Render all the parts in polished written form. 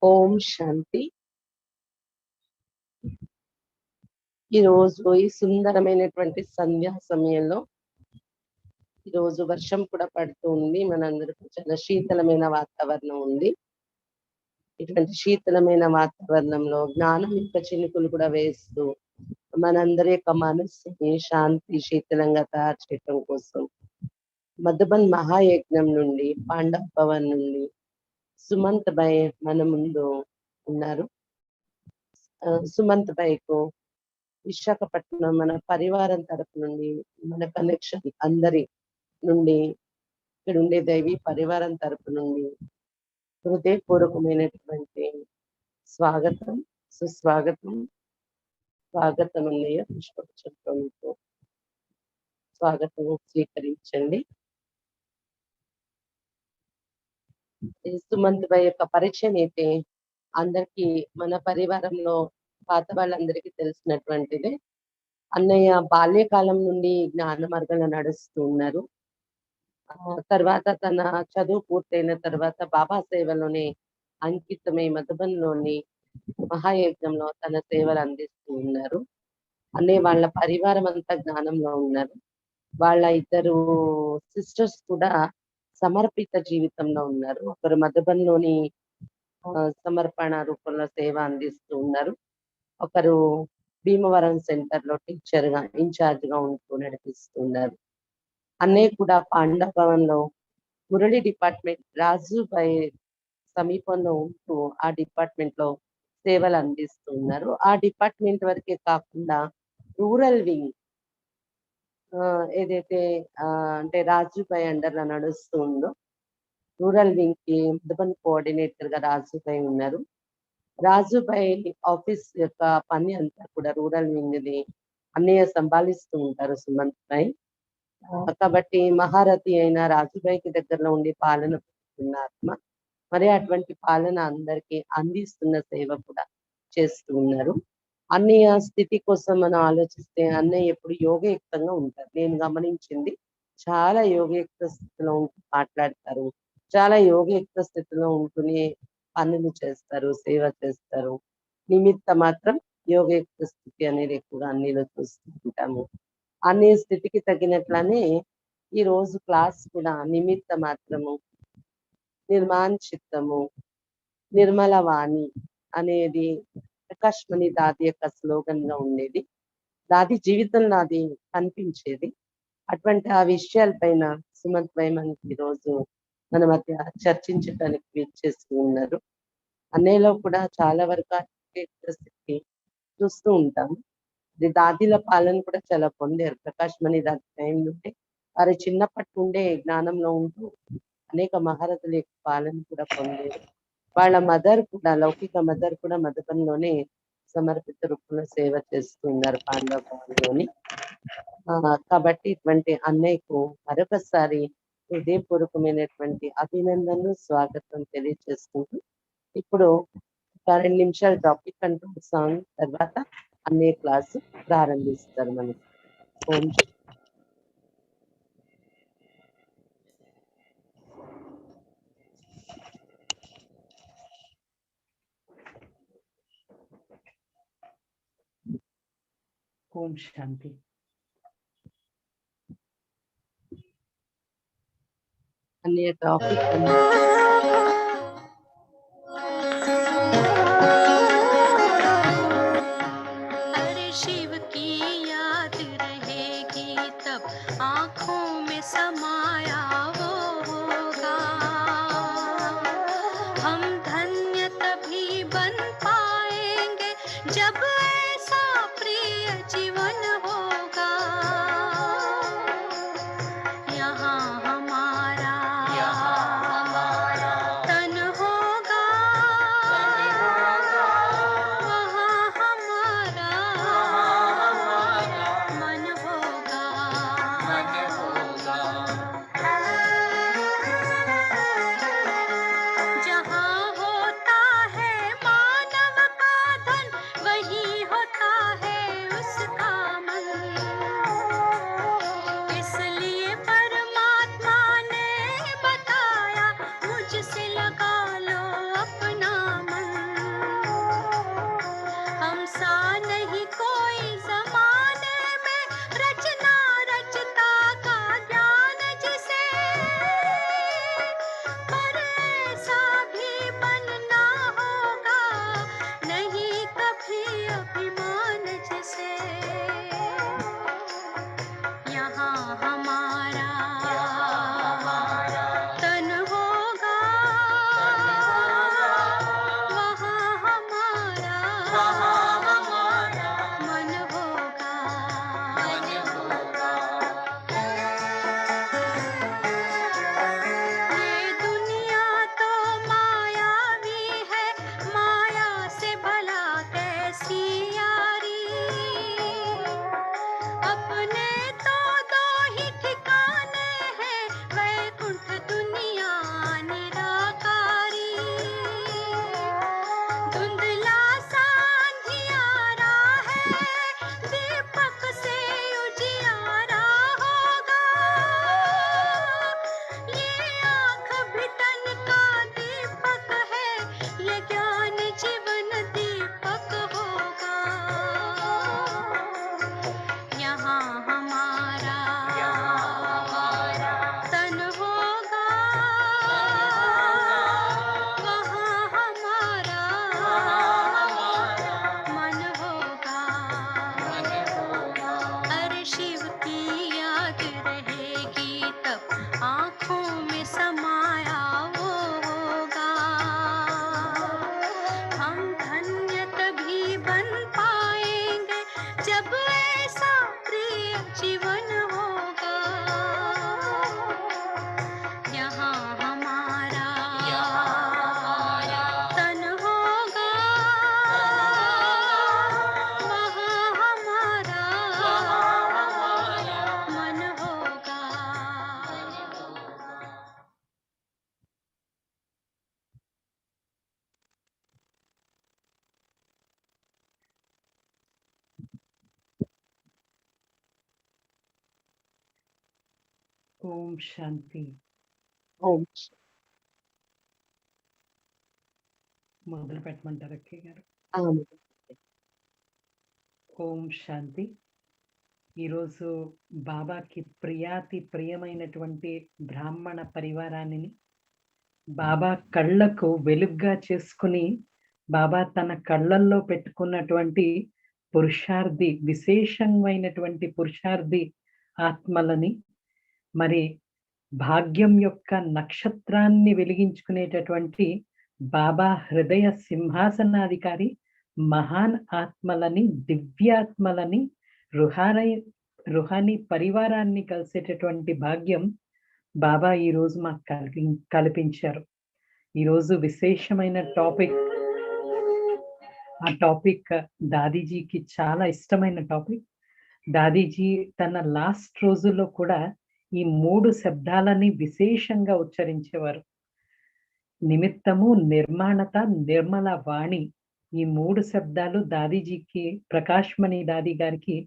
ఓం శాంతి. ఈరోజు ఈ సుందరమైనటువంటి సంధ్యా సమయంలో ఈరోజు వర్షం కూడా పడుతూ ఉంది. మనందరికీ చాలా శీతలమైన వాతావరణం ఉంది. ఇటువంటి శీతలమైన వాతావరణంలో జ్ఞానం యొక్క చినుకులు కూడా వేస్తూ మనందరి యొక్క మనస్సుని శాంతి శీతలంగా తయారు చేయటం కోసం మధుబన్ మహాయజ్ఞం నుండి పాండవ్ భవన్ నుండి సుమంత్ భాయ్ మన ముందు ఉన్నారు. సుమంత్ భాయ్కు విశాఖపట్నం మన పరివారం తరపు నుండి మన కనెక్షన్ అందరి నుండి ఇక్కడ ఉండే దైవీ పరివారం తరపు నుండి హృదయపూర్వకమైనటువంటి స్వాగతం, సుస్వాగతం. స్వాగతం అన్నయ్య, పుష్పచక్రంతో స్వాగతం స్వీకరించండి. సుమంత్ భాయ్ యొక్క పరిచయం అయితే అందరికి మన పరివారంలో పాత వాళ్ళందరికీ తెలిసినటువంటిదే. అన్నయ్య బాల్యకాలం నుండి జ్ఞాన మార్గంలో నడుస్తూ ఉన్నారు. తర్వాత తన చదువు పూర్తయిన తర్వాత బాబా సేవలోనే అంకితమై మధుబన్లోని మహాయజ్ఞంలో తన సేవలు అందిస్తూ ఉన్నారు. అన్నయ్య వాళ్ళ పరివారం అంతా జ్ఞానంలో ఉన్నారు. వాళ్ళ ఇద్దరు సిస్టర్స్ కూడా సమర్పిత జీవితంలో ఉన్నారు. ఒకరు మధుబన్లోని సమర్పణ రూపంలో సేవ అందిస్తూ ఉన్నారు. ఒకరు భీమవరం సెంటర్ లో టీచర్ గా ఇన్ఛార్జ్ గా ఉంటూ నడిపిస్తున్నారు. అన్నయ్య కూడా పాండవ్ భవన్ లో మురళి డిపార్ట్మెంట్ రాజుభాయ్ సమీపంలో ఉంటూ ఆ డిపార్ట్మెంట్ లో సేవలు అందిస్తూ ఉన్నారు. ఆ డిపార్ట్మెంట్ వరకే కాకుండా రూరల్ వింగ్ ఏదైతే అంటే రాజుభాయ్ అండర్ లో నడుస్తూ ఉందో రూరల్ వింగ్ కి మధుబన్ కోఆర్డినేటర్ గా రాజుభాయ్ ఉన్నారు. రాజుభాయ్ ఆఫీస్ యొక్క పని అంతా కూడా రూరల్ వింగ్ ని అన్నయ్య సంభాలిస్తూ ఉంటారు సుమంత్ భాయ్. కాబట్టి మహారథి అయిన రాజుభాయ్కి దగ్గరలో ఉండి పాలన పొందుతున్న ఆత్మ, మరి అటువంటి పాలన అందరికీ అందిస్తున్న సేవ కూడా చేస్తూ ఉన్నారు. అన్నయ్య స్థితి కోసం మనం ఆలోచిస్తే అన్నయ్య ఎప్పుడు యోగయుక్తంగా ఉంటారు. నేను గమనించింది చాలా యోగయుక్త స్థితిలో ఉంటూ మాట్లాడతారు, చాలా యోగయుక్త స్థితిలో ఉంటూనే పనులు చేస్తారు, సేవ చేస్తారు. నిమిత్త మాత్రం యోగయుక్త స్థితి అనేది ఎక్కువగా అన్నిలో చూస్తూ ఉంటాము. అన్ని స్థితికి తగినట్లనే ఈ రోజు క్లాస్ కూడా నిమిత్త మాత్రము, నిర్మాణచిత్తము, నిర్మల వాణి అనేది ప్రకాశ్మణి దాది యొక్క స్లోగన్ గా ఉండేది. దాది జీవితంలో అది కనిపించేది. అటువంటి ఆ విషయాలపైన సుమంత్ భాయ్ మనకి ఈరోజు మన మధ్య చర్చించడానికి విచ్చేస్తూ ఉన్నారు. అన్నయ్యలో కూడా చాలా వరకు స్థితి చూస్తూ ఉంటాము. ఇది దాదిల పాలన కూడా చాలా పొందారు. ప్రకాశ్మణి దాది టైం నుండి వారి చిన్నప్పటి నుండే జ్ఞానంలో ఉంటూ అనేక మహారథుల యొక్క పాలన కూడా పొందారు. వాళ్ళ మదర్ కూడా లౌకిక మదర్ కూడా మధుబన్లోనే సమర్పిత రూపంలో సేవ చేస్తూ ఉన్నారు పాండవ భవన్లోని. కాబట్టి ఇటువంటి అన్నయ్యకు మరొకసారి హృదయపూర్వకమైనటువంటి అభినందనలు, స్వాగతం తెలియజేసుకుంటూ ఇప్పుడు 2 నిమిషాలు టాపిక్ కంట్రోల్ సాంగ్ తర్వాత అన్నయ్య క్లాసు ప్రారంభిస్తారు మనకి. ఓం ఓం శాంతి. అన్నయ్య టాపిక్ अरे शिव की याद रहेगी तब आँखों में समाया वो होगा। हम धन्य तभी बन पाएंगे जब ऐसा प्रिय जीवन होगा। यहाँ हमारा तन होगा, वहाँ हमारा मन होगा। ఓం శాంతి. ఓం మొదలు పెట్టమంటారు అక్కయ్య గారు? అవును. ఓం శాంతి. ఈరోజు బాబాకి ప్రియాతి ప్రియమైనటువంటి బ్రాహ్మణ పరివారాన్ని బాబా కళ్ళకు వెలుగ్గా చేసుకుని బాబా తన కళ్ళల్లో పెట్టుకున్నటువంటి పురుషార్థి, విశేషమైనటువంటి పురుషార్థి ఆత్మలని, మరి భాగ్యం యొక్క నక్షత్రాన్ని వెలిగించుకునేటటువంటి బాబా హృదయ సింహాసనాధికారి మహాన్ ఆత్మలని, దివ్యాత్మలని, రుహానీ పరివారాన్ని కలిసేటటువంటి భాగ్యం బాబా ఈరోజు మాకు కల్పించారు. ఈరోజు విశేషమైన టాపిక్, ఆ టాపిక్ దాదీజీకి చాలా ఇష్టమైన టాపిక్. దాదీజీ తన లాస్ట్ రోజుల్లో కూడా ఈ 3 శబ్దాలని విశేషంగా ఉచ్చరించేవారు. నిమిత్తము, నిర్మాణత, నిర్మల వాణి. ఈ 3 శబ్దాలు దాదీజీకి, ప్రకాష్ మణి దాది గారికి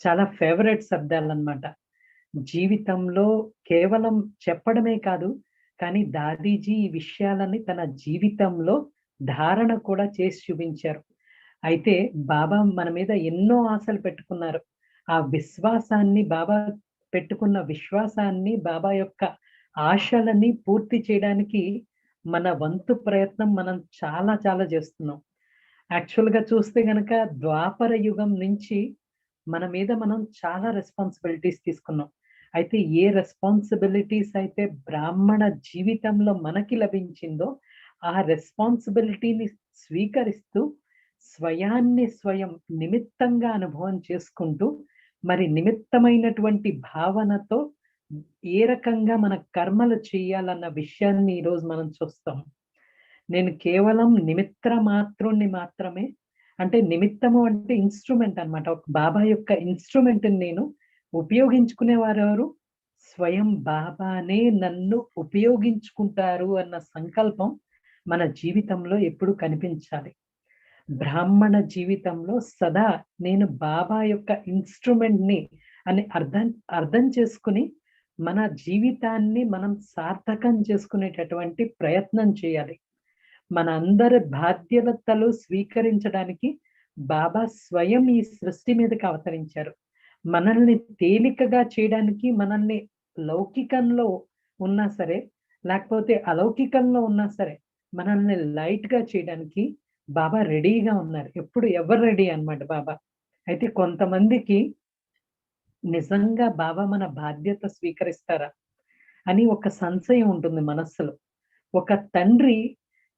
చాలా ఫేవరెట్ శబ్దాలు అన్నమాట. జీవితంలో కేవలం చెప్పడమే కాదు, కానీ దాదీజీ ఈ విషయాలని తన జీవితంలో ధారణ కూడా చేసి చూపించారు. అయితే బాబా మన మీద ఎన్నో ఆశలు పెట్టుకున్నారు. ఆ విశ్వాసాన్ని, బాబా పెట్టుకున్న విశ్వాసాన్ని, బాబా యొక్క ఆశలని పూర్తి చేయడానికి మన వంతు ప్రయత్నం మనం చాలా చాలా చేస్తున్నాం. యాక్చువల్గా చూస్తే గనక ద్వాపర యుగం నుంచి మన మీద మనం చాలా రెస్పాన్సిబిలిటీస్ తీసుకున్నాం. అయితే ఏ రెస్పాన్సిబిలిటీస్ అయితే బ్రాహ్మణ జీవితంలో మనకి లభించిందో ఆ రెస్పాన్సిబిలిటీని స్వీకరిస్తూ స్వయాన్ని స్వయం నిమిత్తంగా అనుభవం చేసుకుంటూ, మరి నిమిత్తమైనటువంటి భావనతో ఏ రకంగా మన కర్మలు చేయాలన్న విషయాన్ని ఈరోజు మనం చూస్తాం. నేను కేవలం మాత్రమే, అంటే నిమిత్తము అంటే ఇన్స్ట్రుమెంట్ అన్నమాట. బాబా యొక్క ఇన్స్ట్రుమెంట్ నేను ఉపయోగించుకునేవారెవరు? స్వయం బాబానే నన్ను ఉపయోగించుకుంటారు అన్న సంకల్పం మన జీవితంలో ఎప్పుడు కనిపించాలి. బ్రాహ్మణ జీవితంలో సదా నేను బాబా యొక్క ఇన్స్ట్రుమెంట్ ని అని అర్థం చేసుకుని మన జీవితాన్ని మనం సార్థకం చేసుకునేటటువంటి ప్రయత్నం చేయాలి. మన అందరి బాధ్యతలు స్వీకరించడానికి బాబా స్వయం ఈ సృష్టి మీదకి అవతరించారు. మనల్ని తేలికగా చేయడానికి, మనల్ని లౌకికంలో ఉన్నా సరే లేకపోతే అలౌకికంలో ఉన్నా సరే మనల్ని లైట్ గా చేయడానికి బాబా రెడీగా ఉన్నారు. ఎప్పుడు ఎవరు రెడీ అన్నమాట బాబా. అయితే కొంతమందికి నిజంగా బాబా మన బాధ్యత స్వీకరిస్తారా అని ఒక సంశయం ఉంటుంది మనస్సులో. ఒక తండ్రి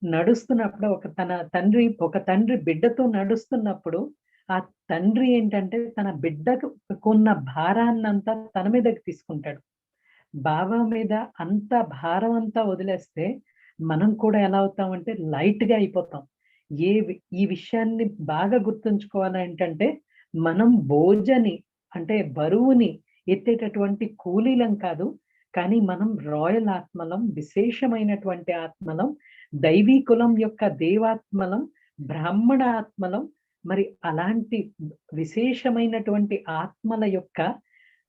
నడుస్తున్నప్పుడు, ఒక తండ్రి బిడ్డతో నడుస్తున్నప్పుడు ఆ తండ్రి ఏంటంటే తన బిడ్డకు ఉన్న భారాన్నంతా తన మీదకి తీసుకుంటాడు. బాబా మీద అంత భారం అంతా వదిలేస్తే మనం కూడా ఎలా అవుతామంటే లైట్ గా అయిపోతాం. ఈ విషయాన్ని బాగా గుర్తుంచుకోవాలి. ఏంటంటే మనం బోజని, అంటే బరువుని ఎత్తేటటువంటి కూలీలం కాదు, కానీ మనం రాయల్ ఆత్మలం, విశేషమైనటువంటి ఆత్మలం, దైవీ కులం యొక్క దేవాత్మలం, బ్రాహ్మణ ఆత్మలం. మరి అలాంటి విశేషమైనటువంటి ఆత్మల యొక్క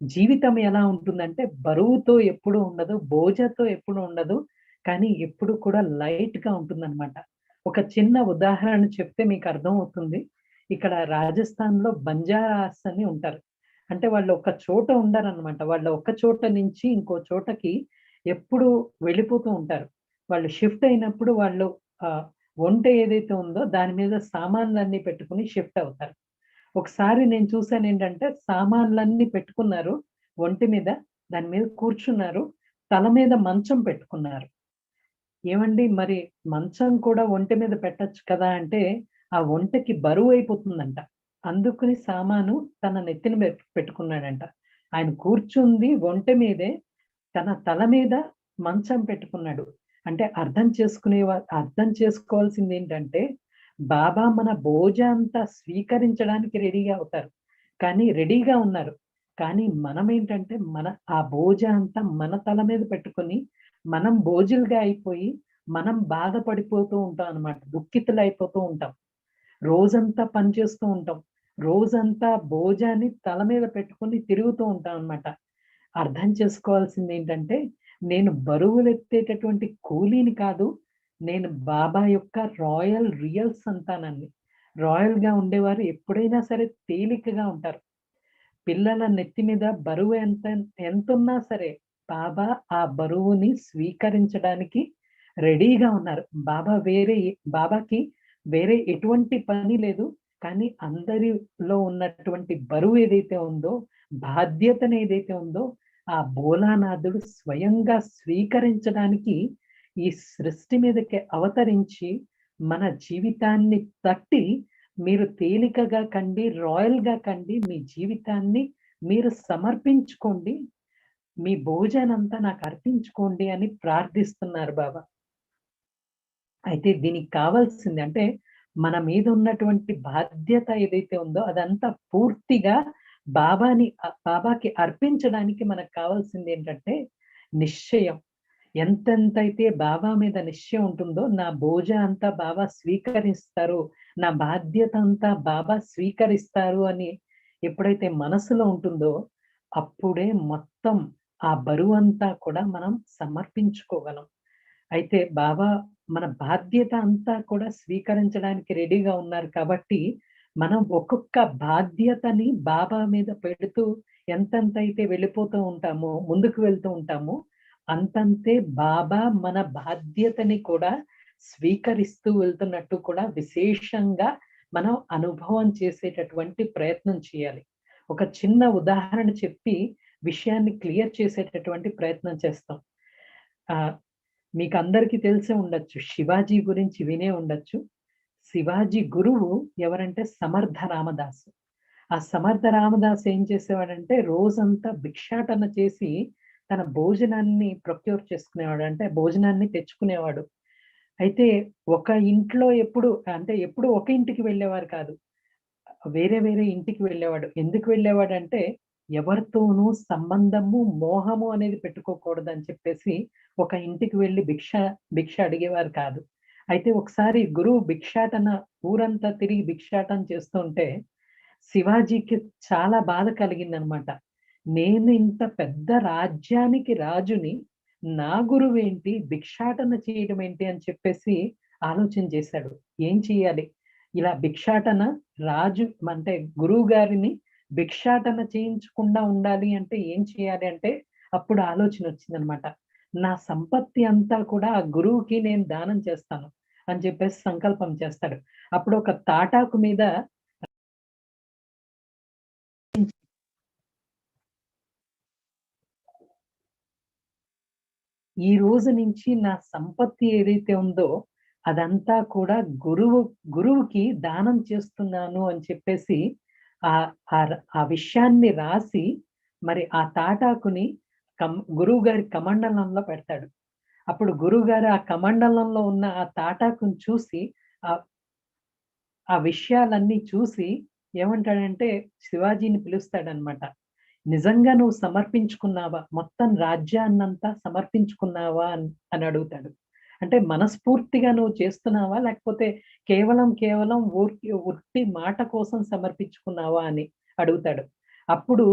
జీవితం ఎలా ఉంటుందంటే బరువుతో ఎప్పుడు ఉండదు, బోజతో ఎప్పుడు ఉండదు, కానీ ఎప్పుడు కూడా లైట్ గా ఉంటుందన్నమాట. ఒక చిన్న ఉదాహరణ చెప్తే మీకు అర్థం అవుతుంది. ఇక్కడ రాజస్థాన్ లో బంజారాస్ అని ఉంటారు. అంటే వాళ్ళు ఒక చోట ఉండరన్నమాట. వాళ్ళు ఒక చోట నుంచి ఇంకో చోటకి ఎప్పుడు వెళ్ళిపోతూ ఉంటారు. వాళ్ళు షిఫ్ట్ అయినప్పుడు వాళ్ళు వంట ఏదైతే ఉందో దాని మీద సామాన్లన్నీ పెట్టుకుని షిఫ్ట్ అవుతారు. ఒకసారి నేను చూసాను ఏంటంటే సామాన్లన్నీ పెట్టుకున్నారు ఒంటి మీద, దాని మీద కూర్చున్నారు, తల మీద మంచం పెట్టుకున్నారు. ఏమండి మరి మంచం కూడా ఒంటి మీద పెట్టచ్చు కదా అంటే ఆ ఒంటకి బరువు అయిపోతుందంట. అందుకుని సామాను తన నెత్తిని పెట్టుకున్నాడంట. ఆయన కూర్చుంది ఒంటి మీదే, తన తల మీద మంచం పెట్టుకున్నాడు. అంటే అర్థం చేసుకోవాల్సింది ఏంటంటే బాబా మన బోజ అంతా స్వీకరించడానికి రెడీగా అవుతారు, కానీ రెడీగా ఉన్నారు. కానీ మనం ఏంటంటే ఆ బోజ అంతా మన తల మీద పెట్టుకొని మనం బోజులుగా అయిపోయి మనం బాధపడిపోతూ ఉంటాం అన్నమాట. దుఃఖితులు అయిపోతూ ఉంటాం. రోజంతా పనిచేస్తూ ఉంటాం, రోజంతా బోజాన్ని తల మీద పెట్టుకొని తిరుగుతూ ఉంటాం అన్నమాట. అర్థం చేసుకోవాల్సింది ఏంటంటే, నేను బరువులెత్తేటటువంటి కూలీని కాదు, నేను బాబా యొక్క రియల్ సంతానాన్ని. రాయల్‌గా ఉండేవారు ఎప్పుడైనా సరే తేలికగా ఉంటారు. పిల్లల నెత్తి మీద బరువు ఎంతున్నా సరే, బాబా ఆ బరువుని స్వీకరించడానికి రెడీగా ఉన్నారు. బాబాకి వేరే ఎటువంటి పని లేదు. కానీ అందరిలో ఉన్నటువంటి బరువు ఏదైతే ఉందో, బాధ్యతను ఏదైతే ఉందో, ఆ భోలానాథుడు స్వయంగా స్వీకరించడానికి ఈ సృష్టి మీదకి అవతరించి, మన జీవితాన్ని తట్టి, మీరు తేలికగా కండి, రాయల్‌గా కండి, మీ జీవితాన్ని మీరు సమర్పించుకోండి. మీ భోజనంతా నాకు అర్పించుకోండి అని ప్రార్థిస్తున్నారు బాబా. అయితే దీనికి కావాల్సింది అంటే, మన మీద ఉన్నటువంటి బాధ్యత ఏదైతే ఉందో అదంతా పూర్తిగా బాబాకి అర్పించడానికి మనకు కావాల్సింది ఏంటంటే నిశ్చయం. ఎంతెంతైతే బాబా మీద నిశ్చయం ఉంటుందో, నా బోజ అంతా బాబా స్వీకరిస్తారు, నా బాధ్యత అంతా బాబా స్వీకరిస్తారు అని ఎప్పుడైతే మనసులో ఉంటుందో, అప్పుడే మొత్తం ఆ బరువంతా కూడా మనం సమర్పించుకోగలం. అయితే బాబా మన బాధ్యత అంతా కూడా స్వీకరించడానికి రెడీగా ఉన్నారు కాబట్టి, మనం ఒక్కొక్క బాధ్యతని బాబా మీద పెడుతూ ఎంతెంతైతే వెళ్ళిపోతూ ఉంటామో, ముందుకు వెళ్తూ ఉంటామో, అంతంతే బాబా మన బాధ్యతని కూడా స్వీకరిస్తూ వెళ్తున్నట్టు కూడా విశేషంగా మనం అనుభవం చేసేటటువంటి ప్రయత్నం చేయాలి. ఒక చిన్న ఉదాహరణ చెప్పి విషయాన్ని క్లియర్ చేసేటటువంటి ప్రయత్నం చేస్తాం. మీకు అందరికీ తెలిసే ఉండొచ్చు, శివాజీ గురించి వినే ఉండొచ్చు. శివాజీ గురువు ఎవరంటే సమర్థ రామదాసు. ఆ సమర్థ రామదాస్ ఏం చేసేవాడంటే, రోజంతా భిక్షాటన చేసి తన భోజనాన్ని ప్రొక్యూర్ చేసుకునేవాడు, అంటే భోజనాన్ని తెచ్చుకునేవాడు. అయితే ఒక ఇంట్లో ఎప్పుడు ఒక ఇంటికి వెళ్ళేవారు కాదు, వేరే వేరే ఇంటికి వెళ్ళేవాడు. ఎందుకు వెళ్ళేవాడంటే, ఎవరితోనూ సంబంధము, మోహము అనేది పెట్టుకోకూడదని చెప్పేసి ఒక ఇంటికి వెళ్ళి భిక్ష అడిగేవారు కాదు. అయితే ఒకసారి గురువు ఊరంతా తిరిగి భిక్షాటన చేస్తుంటే శివాజీకి చాలా బాధ కలిగిందనమాట. నేను ఇంత పెద్ద రాజ్యానికి రాజుని, నా గురువేంటి భిక్షాటన చేయడం ఏంటి అని చెప్పేసి ఆలోచన చేశాడు. ఏం చేయాలి? ఇలా రాజు అంటే గురువు గారిని భిక్షాటన చేయించకుండా ఉండాలి అంటే ఏం చేయాలి అంటే, అప్పుడు ఆలోచన వచ్చిందనమాట. నా సంపత్తి అంతా కూడా ఆ గురువుకి నేను దానం చేస్తాను అని చెప్పేసి సంకల్పం చేస్తాడు. అప్పుడు ఒక తాటాకు మీద ఈ రోజు నుంచి నా సంపత్తి ఏదైతే ఉందో అదంతా కూడా గురువుకి దానం చేస్తున్నాను అని చెప్పేసి ఆ విషయాన్ని రాసి, మరి ఆ తాటాకుని గురువు గారి కమండలంలో పెడతాడు. అప్పుడు గురువు గారు ఆ కమండలంలో ఉన్న ఆ తాటాకుని చూసి, ఆ విషయాలన్నీ చూసి ఏమంటాడంటే, శివాజీని పిలుస్తాడనమాట. నిజంగా నువ్వు సమర్పించుకున్నావా? మొత్తం రాజ్యాన్నంతా సమర్పించుకున్నావా అని అడుగుతాడు. అంటే మనస్ఫూర్తిగా నువ్వు చేస్తున్నావా? లేకపోతే కేవలం ఉట్టి మాట కోసం సమర్పించుకున్నావా అని అడుగుతాడు. అప్పుడు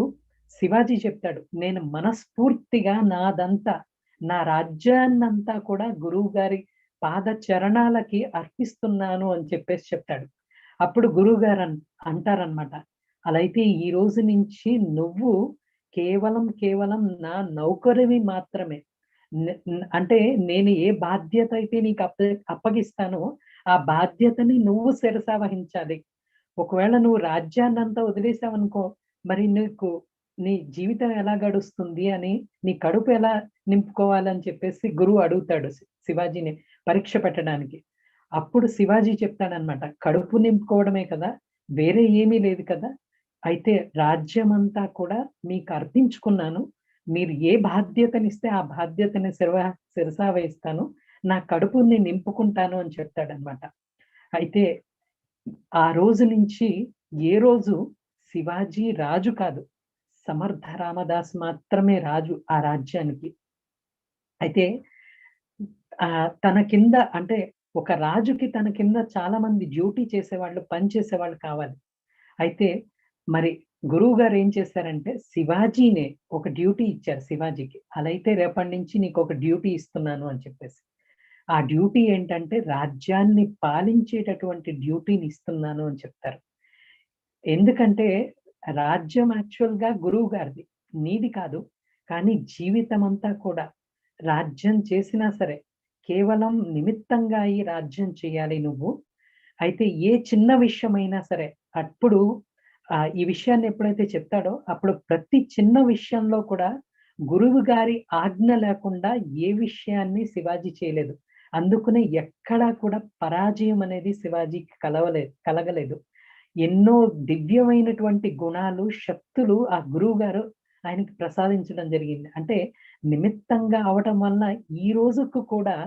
శివాజీ చెప్తాడు, నేను మనస్ఫూర్తిగా నా రాజ్యాన్నంతా కూడా గురువు గారి పాద చరణాలకి అర్పిస్తున్నాను అని చెప్పేసి చెప్తాడు. అప్పుడు గురువు గారు అంటారనమాట, అలా అయితే ఈ రోజు నుంచి నువ్వు కేవలం నా నౌకరివి మాత్రమే. అంటే నేను ఏ బాధ్యత అయితే నీకు అప్పగిస్తానో ఆ బాధ్యతని నువ్వు శిరసా వహించాలి. ఒకవేళ నువ్వు రాజ్యాన్నంతా వదిలేసావనుకో, మరి నీ జీవితం ఎలా గడుస్తుంది అని, నీ కడుపు ఎలా నింపుకోవాలని చెప్పేసి గురువు అడుగుతాడు శివాజీని పరీక్ష పెట్టడానికి. అప్పుడు శివాజీ చెప్తాడనమాట, కడుపు నింపుకోవడమే కదా, వేరే ఏమీ లేదు కదా, అయితే రాజ్యమంతా కూడా మీకు అర్పించుకున్నాను, మీరు ఏ బాధ్యతనిస్తే ఆ బాధ్యతని శిరసా వహిస్తాను, నా కడుపుని నింపుకుంటాను అని చెప్తాడనమాట. అయితే ఆ రోజు నుంచి ఏ రోజు శివాజీ రాజు కాదు, సమర్థ రామదాస్ మాత్రమే రాజు ఆ రాజ్యానికి. అయితే తన కింద అంటే ఒక రాజుకి తన కింద చాలా మంది డ్యూటీ చేసేవాళ్ళు, పని చేసేవాళ్ళు కావాలి. అయితే మరి గురువు గారు ఏం చేశారంటే శివాజీనే ఒక డ్యూటీ ఇచ్చారు శివాజీకి. అలా అయితే రేపటి నుంచి నీకు ఒక డ్యూటీ ఇస్తున్నాను అని చెప్పేసి. ఆ డ్యూటీ ఏంటంటే రాజ్యాన్ని పాలించేటటువంటి డ్యూటీని ఇస్తున్నాను అని చెప్తారు. ఎందుకంటే రాజ్యం యాక్చువల్ గా గురువు గారిది, నీది కాదు. కానీ జీవితం అంతా కూడా రాజ్యం చేసినా సరే కేవలం నిమిత్తంగా ఈ రాజ్యం చేయాలి నువ్వు. అయితే ఏ చిన్న విషయమైనా సరే అప్పుడు ఈ విషయాన్ని ఎప్పుడైతే చెప్తాడో అప్పుడు ప్రతి చిన్న విషయంలో కూడా గురువు గారి ఆజ్ఞ లేకుండా ఏ విషయాన్ని శివాజీ చేయలేదు. అందుకనే ఎక్కడా కూడా పరాజయం అనేది శివాజీకి కలగలేదు. ఎన్నో దివ్యమైనటువంటి గుణాలు, శక్తులు ఆ గురువు గారు ఆయనకి ప్రసాదించడం జరిగింది. అంటే నిమిత్తంగా అవటం వలన ఈ రోజుకు కూడా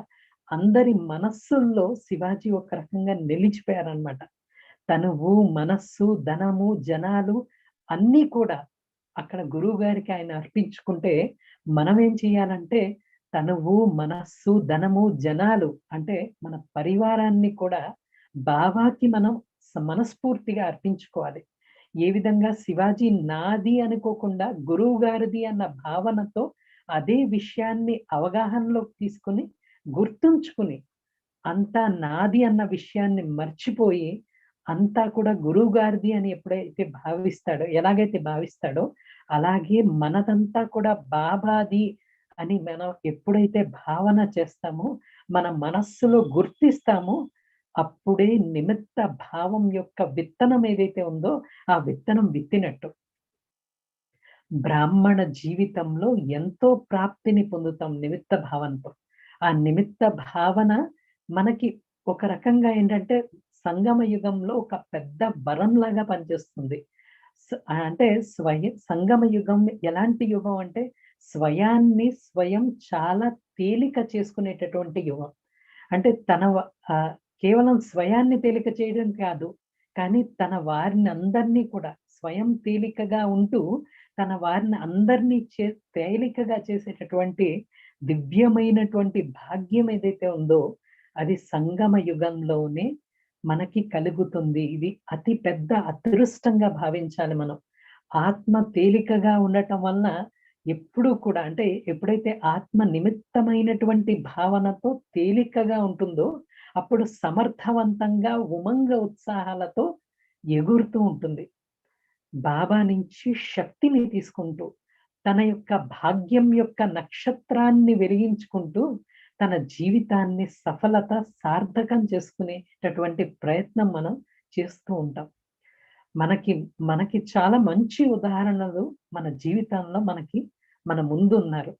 అందరి మనస్సుల్లో శివాజీ ఒక రకంగా నిలిచిపోయారనమాట. తనువు, మనస్సు, ధనము, జనాలు అన్నీ కూడా అక్కడ గురువు గారికి ఆయన అర్పించుకుంటే మనం ఏం చేయాలంటే తనువు, మనస్సు, ధనము, జనాలు అంటే మన పరివారాన్ని కూడా బాబాకి మనం మనస్ఫూర్తిగా అర్పించుకోవాలి. ఏ విధంగా శివాజీ నాది అనుకోకుండా గురువు గారిది అన్న భావనతో అదే విషయాన్ని అవగాహనలోకి తీసుకుని గుర్తుంచుకుని అంతా నాది అన్న విషయాన్ని మర్చిపోయి అంతా కూడా గురువు గారిది అని ఎప్పుడైతే భావిస్తాడో, ఎలాగైతే భావిస్తాడో అలాగే మనదంతా కూడా బాబాది అని మనం ఎప్పుడైతే భావన చేస్తామో, మన మనస్సులో గుర్తిస్తామో అప్పుడే నిమిత్త భావం యొక్క విత్తనం ఏదైతే ఉందో ఆ విత్తనం విత్తినట్టు. బ్రాహ్మణ జీవితంలో ఎంతో ప్రాప్తిని పొందుతాం నిమిత్త భావనతో. ఆ నిమిత్త భావన మనకి ఒక రకంగా ఏంటంటే సంగమ యుగంలో ఒక పెద్ద వరంలాగా పనిచేస్తుంది. అంటే సంగమ యుగం ఎలాంటి యుగం అంటే స్వయాన్ని స్వయం చాలా తేలిక చేసుకునేటటువంటి యుగం. అంటే కేవలం స్వయాన్ని తేలిక చేయడం కాదు, కానీ తన వారిని అందరినీ కూడా స్వయం తేలికగా ఉంటూ తన వారిని అందరినీ తేలికగా చేసేటటువంటి దివ్యమైనటువంటి భాగ్యం ఏదైతే ఉందో అది సంగమ యుగంలోనే మనకి కలుగుతుంది. ఇది అతి పెద్ద అదృష్టంగా భావించాలి మనం. ఆత్మ తేలికగా ఉండటం వలన ఎప్పుడూ కూడా అంటే ఎప్పుడైతే ఆత్మ నిమిత్తమైనటువంటి భావనతో తేలికగా ఉంటుందో అప్పుడు సమర్థవంతంగా ఉమంగ ఉత్సాహాలతో ఎగురుతూ ఉంటుంది. బాబా నుంచి శక్తిని తీసుకుంటూ తన యొక్క భాగ్యం యొక్క నక్షత్రాన్ని వెలిగించుకుంటూ తన జీవితాన్ని సఫలత సార్థకం చేసుకునేటటువంటి ప్రయత్నం మనం చేస్తూ ఉంటాం. మనకి చాలా మంచి ఉదాహరణలు మన జీవితంలో మన ముందు ఉన్నారు.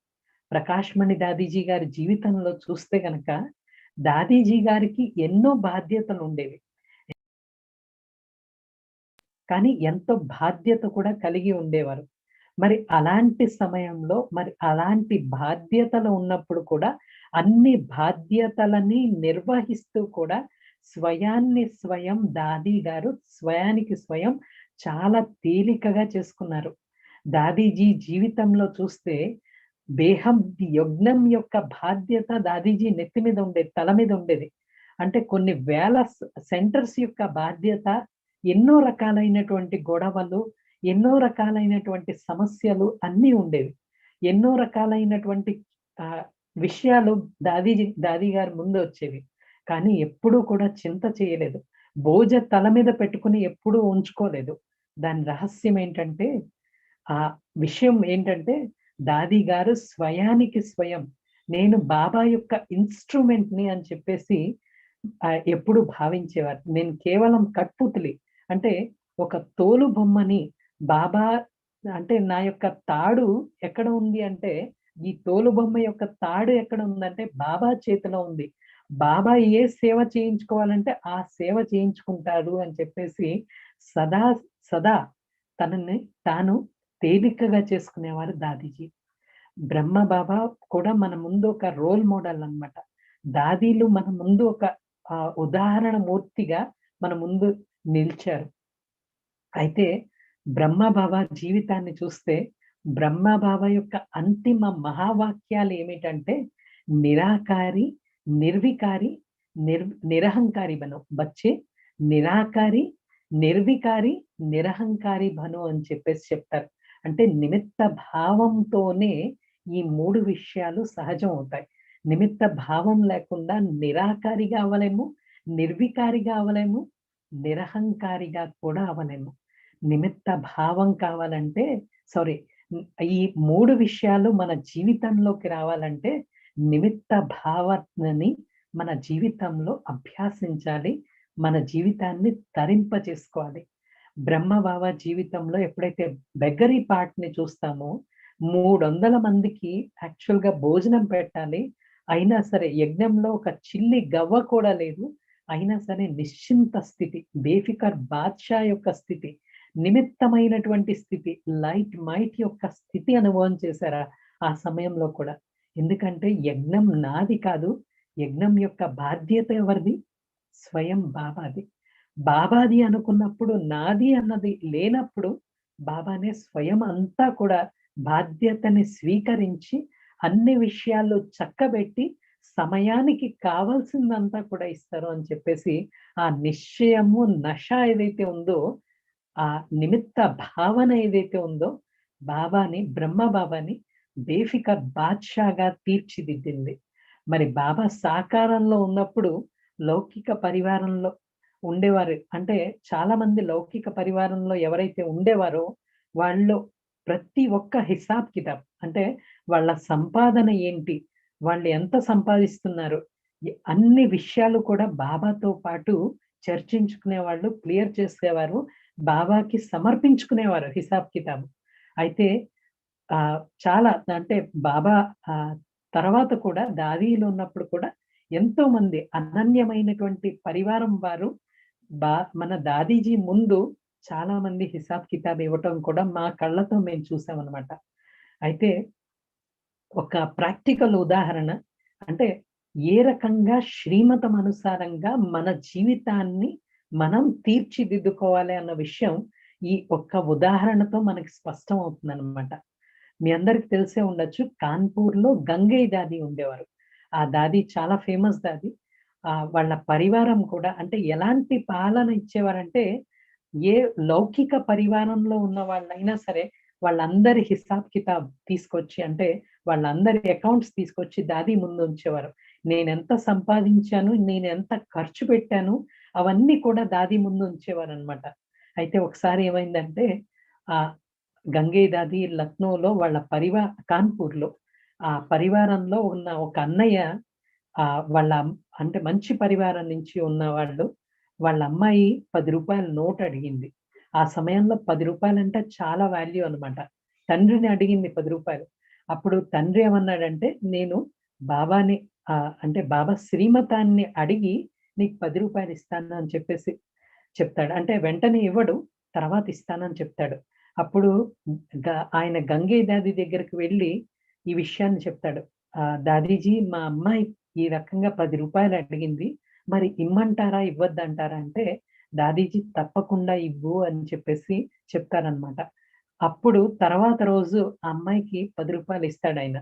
ప్రకాష్ మణి దాదీజీ గారి జీవితంలో చూస్తే గనక దాదీజీ గారికి ఎన్నో బాధ్యతలు ఉండేవి, కానీ ఎంతో బాధ్యత కూడా కలిగి ఉండేవారు. మరి అలాంటి సమయంలో అలాంటి బాధ్యతలు ఉన్నప్పుడు కూడా అన్ని బాధ్యతలని నిర్వహిస్తూ కూడా స్వయాన్ని స్వయం దాదీ గారు స్వయానికి స్వయం చాలా తేలికగా చేసుకున్నారు. దాదీజీ జీవితంలో చూస్తే బేహం యజ్ఞం యొక్క బాధ్యత దాదీజీ నెత్తి మీద ఉండేది, తల మీద ఉండేది. అంటే కొన్ని వేల సెంటర్స్ యొక్క బాధ్యత, ఎన్నో రకాలైనటువంటి గొడవలు, ఎన్నో రకాలైనటువంటి సమస్యలు అన్నీ ఉండేవి. ఎన్నో రకాలైనటువంటి విషయాలు దాదీ గారి ముందు వచ్చేవి, కానీ ఎప్పుడూ కూడా చింత చేయలేదు. బోజ తల మీద పెట్టుకుని ఎప్పుడూ ఉంచుకోలేదు. దాని రహస్యం ఏంటంటే ఆ విషయం ఏంటంటే దాదీ గారు స్వయానికి స్వయం నేను బాబా యొక్క ఇన్స్ట్రుమెంట్ ని అని చెప్పేసి ఎప్పుడు భావించేవారు. నేను కేవలం కట్పుతులి అంటే ఒక తోలు బొమ్మని, బాబా అంటే నా యొక్క తాడు ఎక్కడ ఉంది అంటే ఈ తోలు బొమ్మ యొక్క తాడు ఎక్కడ ఉందంటే బాబా చేతిలో ఉంది. బాబా ఏ సేవ చేయించుకోవాలంటే ఆ సేవ చేయించుకుంటాడు అని చెప్పేసి సదా తనని తాను తేలికగా చేసుకునేవారు దాదీజీ. బ్రహ్మ బాబా కూడా మన ముందు ఒక రోల్ మోడల్ అన్నమాట. దాదీలు మన ముందు ఒక ఉదాహరణ మూర్తిగా మన ముందు నిలిచారు. అయితే బ్రహ్మ బాబా జీవితాన్ని చూస్తే బ్రహ్మ బాబా యొక్క అంతిమ మహావాక్యాలు ఏమిటంటే నిరాకారి, నిర్వికారి, నిరహంకారి బనో బచ్చే, నిరాకారి, నిర్వికారి నిరహంకారి భను అని చెప్పేసి చెప్తారు. అంటే నిమిత్త భావంతోనే ఈ 3 విషయాలు సహజం అవుతాయి. నిమిత్త భావం లేకుండా నిరాకారిగా అవ్వలేము, నిర్వికారిగా అవ్వలేము, నిరహంకారిగా కూడా అవ్వలేము. నిమిత్త భావం కావాలంటే సారీ ఈ 3 విషయాలు మన జీవితంలోకి రావాలంటే నిమిత్త భావనని మన జీవితంలో అభ్యాసించాలి. మన జీవితాన్ని తరింప చేసుకోవాలి. బ్రహ్మబాబా జీవితంలో ఎప్పుడైతే బెగ్గరీ పార్ట్‌ని చూస్తామో 300 మందికి యాక్చువల్‌గా భోజనం పెట్టాలి. అయినా సరే యజ్ఞంలో ఒక చిల్లి గవ్వ కూడా లేదు. అయినా సరే నిశ్చింత స్థితి, బేఫికర్ బాద్షా యొక్క స్థితి, నిమిత్తమైనటువంటి స్థితి, లైట్ మైట్ యొక్క స్థితి అనుభవం చేశారా ఆ సమయంలో కూడా. ఎందుకంటే యజ్ఞం నాది కాదు. యజ్ఞం యొక్క బాధ్యత ఎవరిది? స్వయం బాబాది. బాబాది అనుకున్నప్పుడు నాది అన్నది లేనప్పుడు బాబానే స్వయం అంతా కూడా బాధ్యతని స్వీకరించి అన్ని విషయాలు చక్కబెట్టి సమయానికి కావాల్సిందంతా కూడా ఇస్తారు అని చెప్పేసి ఆ నిశ్చయము నష ఏదైతే ఉందో, ఆ నిమిత్త భావన ఏదైతే ఉందో బాబాని బ్రహ్మ బాబాని బేఫికర్ బాద్షాగా తీర్చిదిద్దింది. మరి బాబా సాకారంలో ఉన్నప్పుడు లౌకిక పరివారంలో ఉండేవారు. అంటే చాలా మంది లౌకిక పరివారంలో ఎవరైతే ఉండేవారో వాళ్ళు ప్రతి ఒక్క హిసాబ్ కితాబ్ అంటే వాళ్ళ సంపాదన ఏంటి, వాళ్ళు ఎంత సంపాదిస్తున్నారు, అన్ని విషయాలు కూడా బాబాతో పాటు చర్చించుకునేవాళ్ళు, క్లియర్ చేసేవారు, బాబాకి సమర్పించుకునేవారు హిసాబ్ కితాబ్. అయితే చాలా అంటే బాబా తర్వాత కూడా దాదీలో ఉన్నప్పుడు కూడా ఎంతో మంది అనన్యమైనటువంటి పరివారం వారు మన దాదీజీ ముందు చాలా మంది హిసాబ్ కితాబ్ ఇవ్వటం కూడా మా కళ్ళతో మేము చూసామన్నమాట. అయితే ఒక ప్రాక్టికల్ ఉదాహరణ అంటే ఏ రకంగా శ్రీమతం అనుసారంగా మన జీవితాన్ని మనం తీర్చిదిద్దుకోవాలి అన్న విషయం ఈ ఒక్క ఉదాహరణతో మనకి స్పష్టం అవుతుందన్నమాట. మీ అందరికి తెలిసే ఉండొచ్చు, కాన్పూర్‌లో గంగయ్య దాది ఉండేవారు. ఆ దాది చాలా ఫేమస్ దాది. వాళ్ళ పరివారం కూడా అంటే ఎలాంటి పాలన ఇచ్చేవారంటే, ఏ లౌకిక పరివారంలో ఉన్న వాళ్ళైనా సరే వాళ్ళందరి హిసాబ్ కితాబ్ తీసుకొచ్చి అంటే వాళ్ళందరి అకౌంట్స్ తీసుకొచ్చి దాది ముందు ఉంచేవారు. నేనెంత సంపాదించాను, నేనెంత ఖర్చు పెట్టాను అవన్నీ కూడా దాది ముందు ఉంచేవారనమాట. అయితే ఒకసారి ఏమైందంటే గంగయ్య దాది లక్నోలో వాళ్ళ కాన్పూర్‌లో ఆ పరివారంలో ఉన్న ఒక అన్నయ్య వాళ్ళ అంటే మంచి పరివారం నుంచి ఉన్నవాళ్ళు, వాళ్ళ అమ్మాయి ₹10 నోట్ అడిగింది. ఆ సమయంలో ₹10 అంటే చాలా వాల్యూ అనమాట. తండ్రిని అడిగింది ₹10. అప్పుడు తండ్రి ఏమన్నాడంటే, నేను బాబాని అంటే బాబా శ్రీమతాన్ని అడిగి నీకు ₹10 ఇస్తాను అని చెప్పేసి చెప్తాడు. అంటే వెంటనే ఇవ్వడు, తర్వాత ఇస్తానని చెప్తాడు. అప్పుడు ఆయన గంగయ్య దాది దగ్గరికి వెళ్ళి ఈ విషయాన్ని చెప్తాడు. దాదీజీ మా అమ్మాయి ఈ రకంగా ₹10 అడిగింది. మరి ఇమ్మంటారా? ఇవ్వద్దంటారా? అంటే దాదీజీ తప్పకుండా ఇవ్వు అని చెప్పేసి చెప్తారనమాట. అప్పుడు తర్వాత రోజు ఆ అమ్మాయికి ₹10 ఇస్తాడాయన.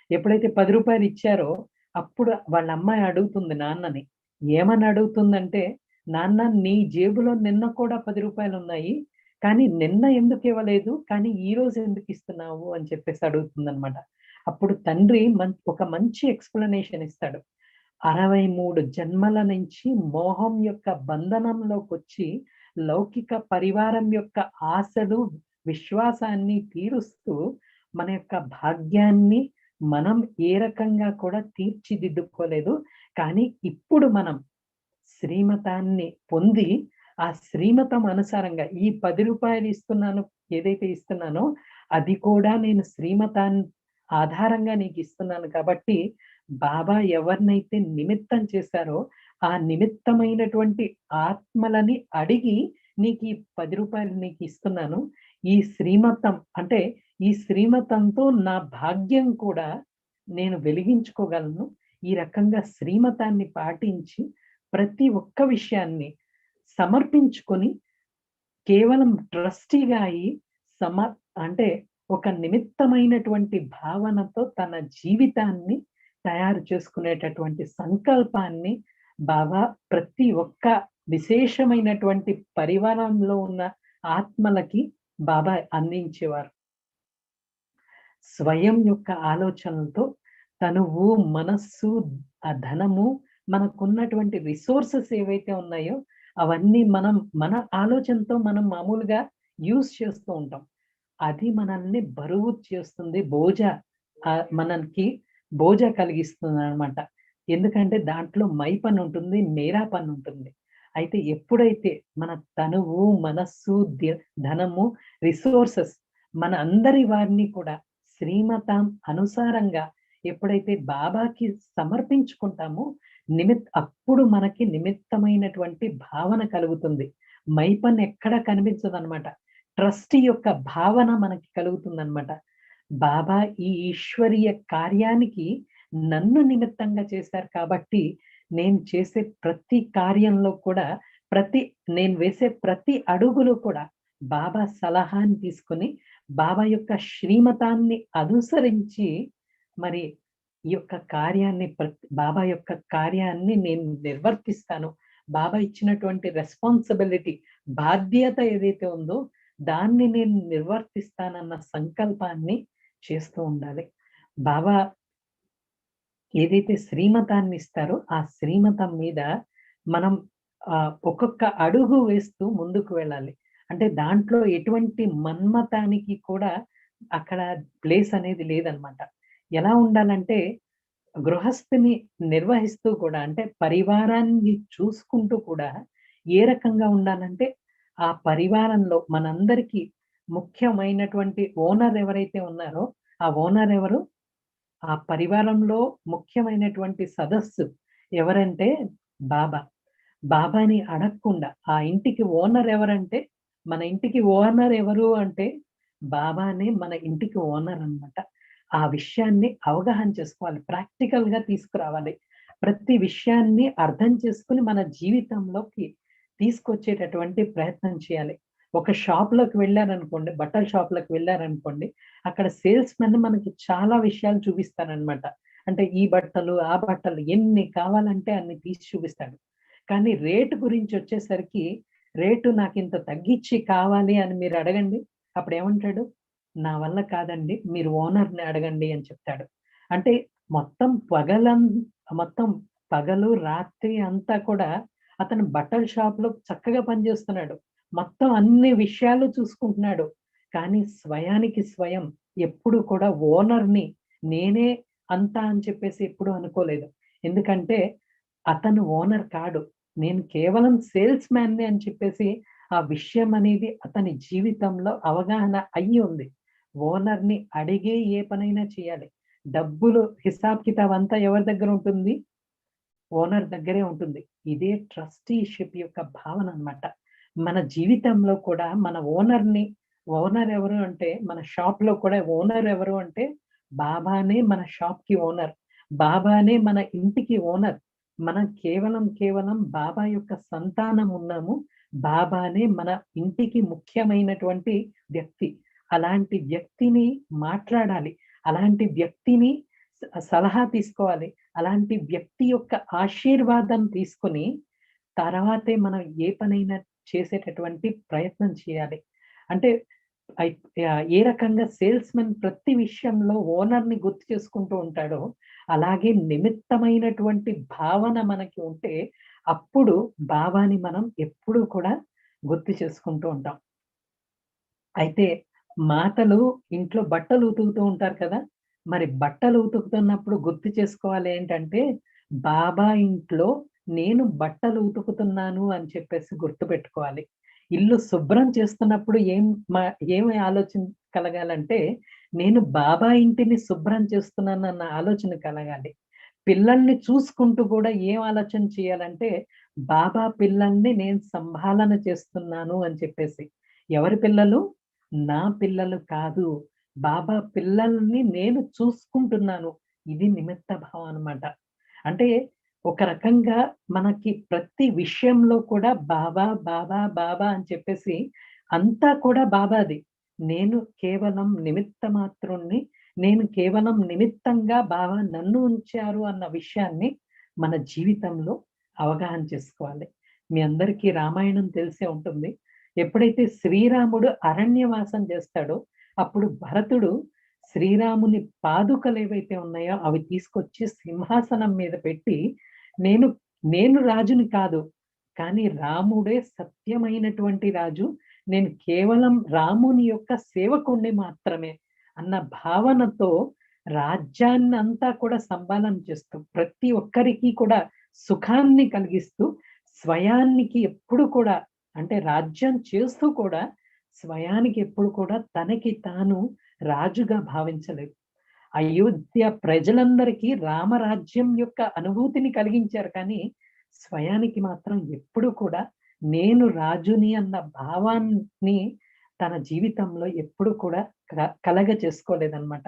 ఎప్పుడైతే ₹10 ఇచ్చారో అప్పుడు వాళ్ళ అమ్మాయి అడుగుతుంది నాన్నని. ఏమని అడుగుతుందంటే, నాన్న నీ జేబులో నిన్న కూడా ₹10 ఉన్నాయి. కానీ నిన్న ఎందుకు ఇవ్వలేదు? కానీ ఈరోజు ఎందుకు ఇస్తున్నావు? అని చెప్పేసి అడుగుతుందనమాట. అప్పుడు తండ్రి ఒక మంచి ఎక్స్‌ప్లనేషన్ ఇస్తాడు. 63 జన్మల నుంచి మోహం యొక్క బంధనంలోకొచ్చి లౌకిక పరివారం యొక్క ఆశలు, విశ్వాసాన్ని తీరుస్తూ మన యొక్క భాగ్యాన్ని మనం ఏ రకంగా కూడా తీర్చిదిద్దుకోలేదు. కానీ ఇప్పుడు మనం శ్రీమతాన్ని పొంది ఆ శ్రీమతం అనుసారంగా ఈ ₹10 ఇస్తున్నాను, ఏదైతే ఇస్తున్నానో అది కూడా నేను శ్రీమతాన్ని ఆధారంగా నీకు ఇస్తున్నాను కాబట్టి బాబా ఎవరినైతే నిమిత్తం చేశారో ఆ నిమిత్తమైనటువంటి ఆత్మలని అడిగి నీకు ఈ ₹10 నీకు ఇస్తున్నాను. ఈ శ్రీమతం అంటే ఈ శ్రీమతంతో నా భాగ్యం కూడా నేను వెలిగించుకోగలను. ఈ రకంగా శ్రీమతాన్ని పాటించి ప్రతి ఒక్క విషయాన్ని సమర్పించుకొని కేవలం ట్రస్టీగా అయి అంటే ఒక నిమిత్తమైనటువంటి భావనతో తన జీవితాన్ని తయారు చేసుకునేటటువంటి సంకల్పాన్ని బాబా ప్రతి ఒక్క విశేషమైనటువంటి పరివారంలో ఉన్న ఆత్మలకి బాబా అందించేవారు. స్వయం యొక్క ఆలోచనలతో తనువు, మనస్సు, ఆ ధనము, మనకున్నటువంటి రిసోర్సెస్ ఏవైతే ఉన్నాయో అవన్నీ మనం మన ఆలోచనతో మనం మామూలుగా యూజ్ చేస్తూ ఉంటాం. అది మనల్ని బరువు చేస్తుంది, మనకి బోజ కలిగిస్తుంది అనమాట. ఎందుకంటే దాంట్లో మై పని ఉంటుంది, మేరా పని ఉంటుంది. అయితే ఎప్పుడైతే మన తనువు, మనస్సు, ధనము, రిసోర్సెస్ మన అందరి వారిని కూడా శ్రీమతం అనుసారంగా ఎప్పుడైతే బాబాకి సమర్పించుకుంటామో అప్పుడు మనకి నిమిత్తమైనటువంటి భావన కలుగుతుంది. మై పని ఎక్కడ కనిపించదు అనమాట. ట్రస్ట్ యొక్క భావన మనకి కలుగుతుంది అనమాట. బాబా ఈ ఈశ్వరీయ కార్యానికి నన్ను నిమిత్తంగా చేశారు కాబట్టి నేను చేసే ప్రతి కార్యంలో కూడా నేను వేసే ప్రతి అడుగులు కూడా బాబా సలహాని తీసుకొని బాబా యొక్క శ్రీమతాన్ని అనుసరించి మరి ఈ యొక్క కార్యాన్ని బాబా యొక్క కార్యాన్ని నేను నిర్వర్తిస్తాను. బాబా ఇచ్చినటువంటి రెస్పాన్సిబిలిటీ, బాధ్యత ఏదైతే ఉందో దాన్ని నేను నిర్వర్తిస్తానన్న సంకల్పాన్ని చేస్తూ ఉండాలి. బాబా ఏదైతే శ్రీమతాన్ని ఇస్తారో ఆ శ్రీమతం మీద మనం ఒక్కొక్క అడుగు వేస్తూ ముందుకు వెళ్ళాలి. అంటే దాంట్లో ఎటువంటి మన్మతానికి కూడా అక్కడ ప్లేస్ అనేది లేదనమాట. ఎలా ఉండాలంటే గృహస్థిని నిర్వహిస్తూ కూడా, అంటే పరివారాన్ని చూసుకుంటూ కూడా ఏ రకంగా ఉండాలంటే ఆ పరివారంలో మనందరికీ ముఖ్యమైనటువంటి ఓనర్ ఎవరైతే ఉన్నారో ఆ ఓనర్ ఎవరు, ఆ పరివారంలో ముఖ్యమైనటువంటి సదస్సు ఎవరంటే బాబా. బాబాని అడగకుండా ఆ ఇంటికి ఓనర్ ఎవరంటే, మన ఇంటికి ఓనర్ ఎవరు అంటే బాబానే మన ఇంటికి ఓనర్ అన్నమాట. ఆ విషయాన్ని అవగాహన చేసుకోవాలి, ప్రాక్టికల్ గా తీసుకురావాలి. ప్రతి విషయాన్ని అర్థం చేసుకుని మన జీవితంలోకి తీసుకొచ్చేటటువంటి ప్రయత్నం చేయాలి. ఒక షాప్ లోకి వెళ్ళారనుకోండి, బట్టల షాప్ లోకి వెళ్ళారనుకోండి, అక్కడ సేల్స్ మెన్ మనకి చాలా విషయాలు చూపిస్తారనమాట. అంటే ఈ బట్టలు ఆ బట్టలు ఎన్ని కావాలంటే అన్ని తీసి చూపిస్తాడు. కానీ రేటు గురించి వచ్చేసరికి రేటు నాకు ఇంత తగ్గించి కావాలి అని మీరు అడగండి, అప్పుడు ఏమంటాడు, నా వల్ల కాదండి, మీరు ఓనర్ని అడగండి అని చెప్తాడు. అంటే మొత్తం పగలు రాత్రి అంతా కూడా అతను బట్టల షాప్ లో చక్కగా పనిచేస్తున్నాడు, మొత్తం అన్ని విషయాలు చూసుకుంటున్నాడు. కానీ స్వయానికి స్వయం ఎప్పుడు కూడా ఓనర్ని నేనే అంతా అని చెప్పేసి ఎప్పుడు అనుకోలేదు. ఎందుకంటే అతను ఓనర్ కాడు, నేను కేవలం సేల్స్ మ్యాన్ని అని చెప్పేసి ఆ విషయం అనేది అతని జీవితంలో అవగాహన అయ్యి ఉంది. ఓనర్ని అడిగే ఏ పనైనా చేయాలి. డబ్బులు హిసాబ్ కితాబ్ అంతా ఎవరి దగ్గర ఉంటుంది, ఓనర్ దగ్గరే ఉంటుంది. ఇదే ట్రస్టీషిప్ యొక్క భావన అన్నమాట. మన జీవితంలో కూడా మన ఓనర్ ఎవరు అంటే, మన షాప్ లో కూడా ఓనర్ ఎవరు అంటే బాబానే మన షాప్ కి ఓనర్, బాబానే మన ఇంటికి ఓనర్. మనం కేవలం బాబా యొక్క సంతానం ఉన్నాము, బాబానే మన ఇంటికి ముఖ్యమైనటువంటి వ్యక్తి. అలాంటి వ్యక్తిని మాట్లాడాలి, అలాంటి వ్యక్తిని సలహా తీసుకోవాలి, అలాంటి వ్యక్తి యొక్క ఆశీర్వాదం తీసుకొని తర్వాతే మనం ఏ పనైనా చేసేటటువంటి ప్రయత్నం చేయాలి. అంటే ఏ రకంగా సేల్స్ మెన్ ప్రతి విషయంలో ఓనర్ని గుర్తు చేసుకుంటూ ఉంటాడో అలాగే నిమిత్తమైనటువంటి భావన మనకి ఉంటే అప్పుడు బాబాని మనం ఎప్పుడూ కూడా గుర్తు చేసుకుంటూ ఉంటాం. అయితే మాతలు ఇంట్లో బట్టలు ఉతుకుతూ ఉంటారు కదా, మరి బట్టలు ఉతుకుతున్నప్పుడు గుర్తు చేసుకోవాలి ఏంటంటే బాబా ఇంట్లో నేను బట్టలు ఉతుకుతున్నాను అని చెప్పేసి గుర్తు పెట్టుకోవాలి. ఇల్లు శుభ్రం చేస్తున్నప్పుడు ఏమి ఆలోచన కలగాలంటే నేను బాబా ఇంటిని శుభ్రం చేస్తున్నానన్న ఆలోచన కలగాలి. పిల్లల్ని చూసుకుంటూ కూడా ఏం ఆలోచన చేయాలంటే బాబా పిల్లల్ని నేను సంభాలన చేస్తున్నాను అని చెప్పేసి. ఎవరి పిల్లలు? నా పిల్లలు కాదు, బాబా పిల్లల్ని నేను చూసుకుంటున్నాను. ఇది నిమిత్త భావం అన్నమాట. అంటే ఒక రకంగా మనకి ప్రతి విషయంలో కూడా బాబా బాబా బాబా అని చెప్పేసి అంతా కూడా బాబాది. నేను కేవలం నిమిత్త మాత్రుణ్ణి, నేను కేవలం నిమిత్తంగా బాబా నన్ను ఉంచారు అన్న విషయాన్ని మన జీవితంలో అవగాహన చేసుకోవాలి. మీ అందరికీ రామాయణం తెలిసే ఉంటుంది. ఎప్పుడైతే శ్రీరాముడు అరణ్యవాసం చేస్తాడో అప్పుడు భరతుడు శ్రీరాముని పాదుకలు ఏవైతే ఉన్నాయో అవి తీసుకొచ్చి సింహాసనం మీద పెట్టి, నేను నేను రాజుని కాదు, కానీ రాముడే సత్యమైనటువంటి రాజు, నేను కేవలం రాముని యొక్క సేవకుణ్ణి మాత్రమే అన్న భావనతో రాజ్యాన్ని అంతా కూడా సంపాదన చేస్తూ ప్రతి ఒక్కరికి కూడా సుఖాన్ని కలిగిస్తూ స్వయానికి ఎప్పుడు కూడా అంటే రాజ్యం చేస్తూ కూడా స్వయానికి ఎప్పుడు కూడా తనకి తాను రాజుగా భావించలేదు. అయోధ్య ప్రజలందరికీ రామరాజ్యం యొక్క అనుభూతిని కలిగించారు, కానీ స్వయానికి మాత్రం ఎప్పుడు కూడా నేను రాజుని అన్న భావాన్ని తన జీవితంలో ఎప్పుడు కూడా కలగ చేసుకోలేదన్నమాట.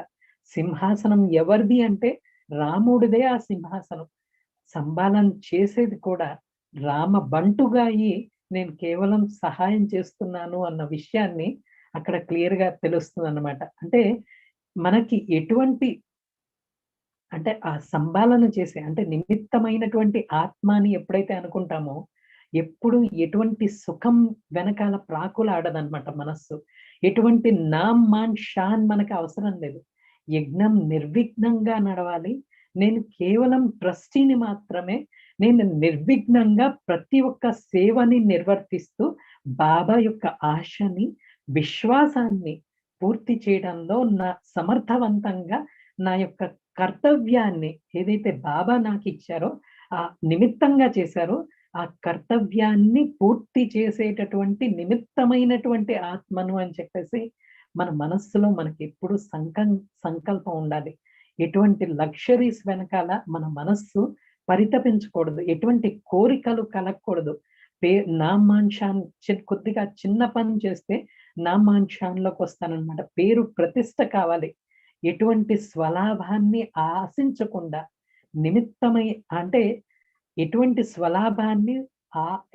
సింహాసనం ఎవరిది అంటే రాముడిదే ఆ సింహాసనం. సంపాదన చేసేది కూడా రామ బంటుగా అయి నేను కేవలం సహాయం చేస్తున్నాను అన్న విషయాన్ని అక్కడ క్లియర్ గా తెలుస్తుంది అన్నమాట. అంటే మనకి ఎటువంటి అంటే ఆ సంపాదన చేసే అంటే నిమిత్తమైనటువంటి ఆత్మని ఎప్పుడైతే అనుకుంటామో ఎప్పుడు ఎటువంటి సుఖం వెనకాల ప్రాకులాడదన్నమాట మనస్సు. ఎటువంటి నామ్ మాన్ షాన్ మనకు అవసరం లేదు. యజ్ఞం నిర్విఘ్నంగా నడవాలి. నేను కేవలం ట్రస్టీని మాత్రమే. నేను నిర్విఘ్నంగా ప్రతి ఒక్క సేవని నిర్వర్తిస్తూ బాబా యొక్క ఆశని విశ్వాసాన్ని పూర్తి చేయడంలో నా సమర్థవంతంగా నా యొక్క కర్తవ్యాన్ని ఏదైతే బాబా నాకు ఇచ్చారో ఆ నిమిత్తంగా చేశారో ఆ కర్తవ్యాన్ని పూర్తి చేసేటటువంటి నిమిత్తమైనటువంటి ఆత్మను అని చెప్పేసి మన మనస్సులో మనకి ఎప్పుడు సంకల్పం ఉండాలి. ఎటువంటి లగ్జరీస్ వెనకాల మన మనస్సు పరితపించకూడదు, ఎటువంటి కోరికలు కలగకూడదు. నామాంశాన్ కొద్దిగా చిన్న పని చేస్తే నామాంశాన్లోకి వస్తానన్నమాట. పేరు ప్రతిష్ట కావాలి. ఎటువంటి స్వలాభాన్ని ఆశించకుండా నిమిత్తమై అంటే ఎటువంటి స్వలాభాన్ని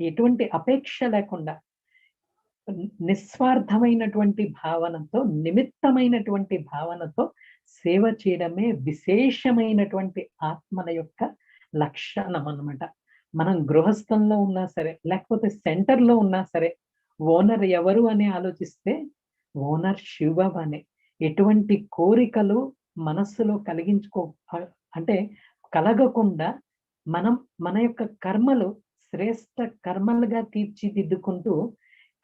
ఎటువంటి అపేక్ష లేకుండా నిస్వార్థమైనటువంటి భావనతో నిమిత్తమైనటువంటి భావనతో సేవ చేయడమే విశేషమైనటువంటి ఆత్మల యొక్క లక్షణం అన్నమాట. మనం గృహస్థంలో ఉన్నా సరే లేకపోతే సెంటర్లో ఉన్నా సరే ఓనర్ ఎవరు అని ఆలోచిస్తే ఓనర్ శివబాబానే. ఎటువంటి కోరికలు మనస్సులో అంటే కలగకుండా మనం మన యొక్క కర్మలు శ్రేష్ట కర్మలుగా తీర్చిదిద్దుకుంటూ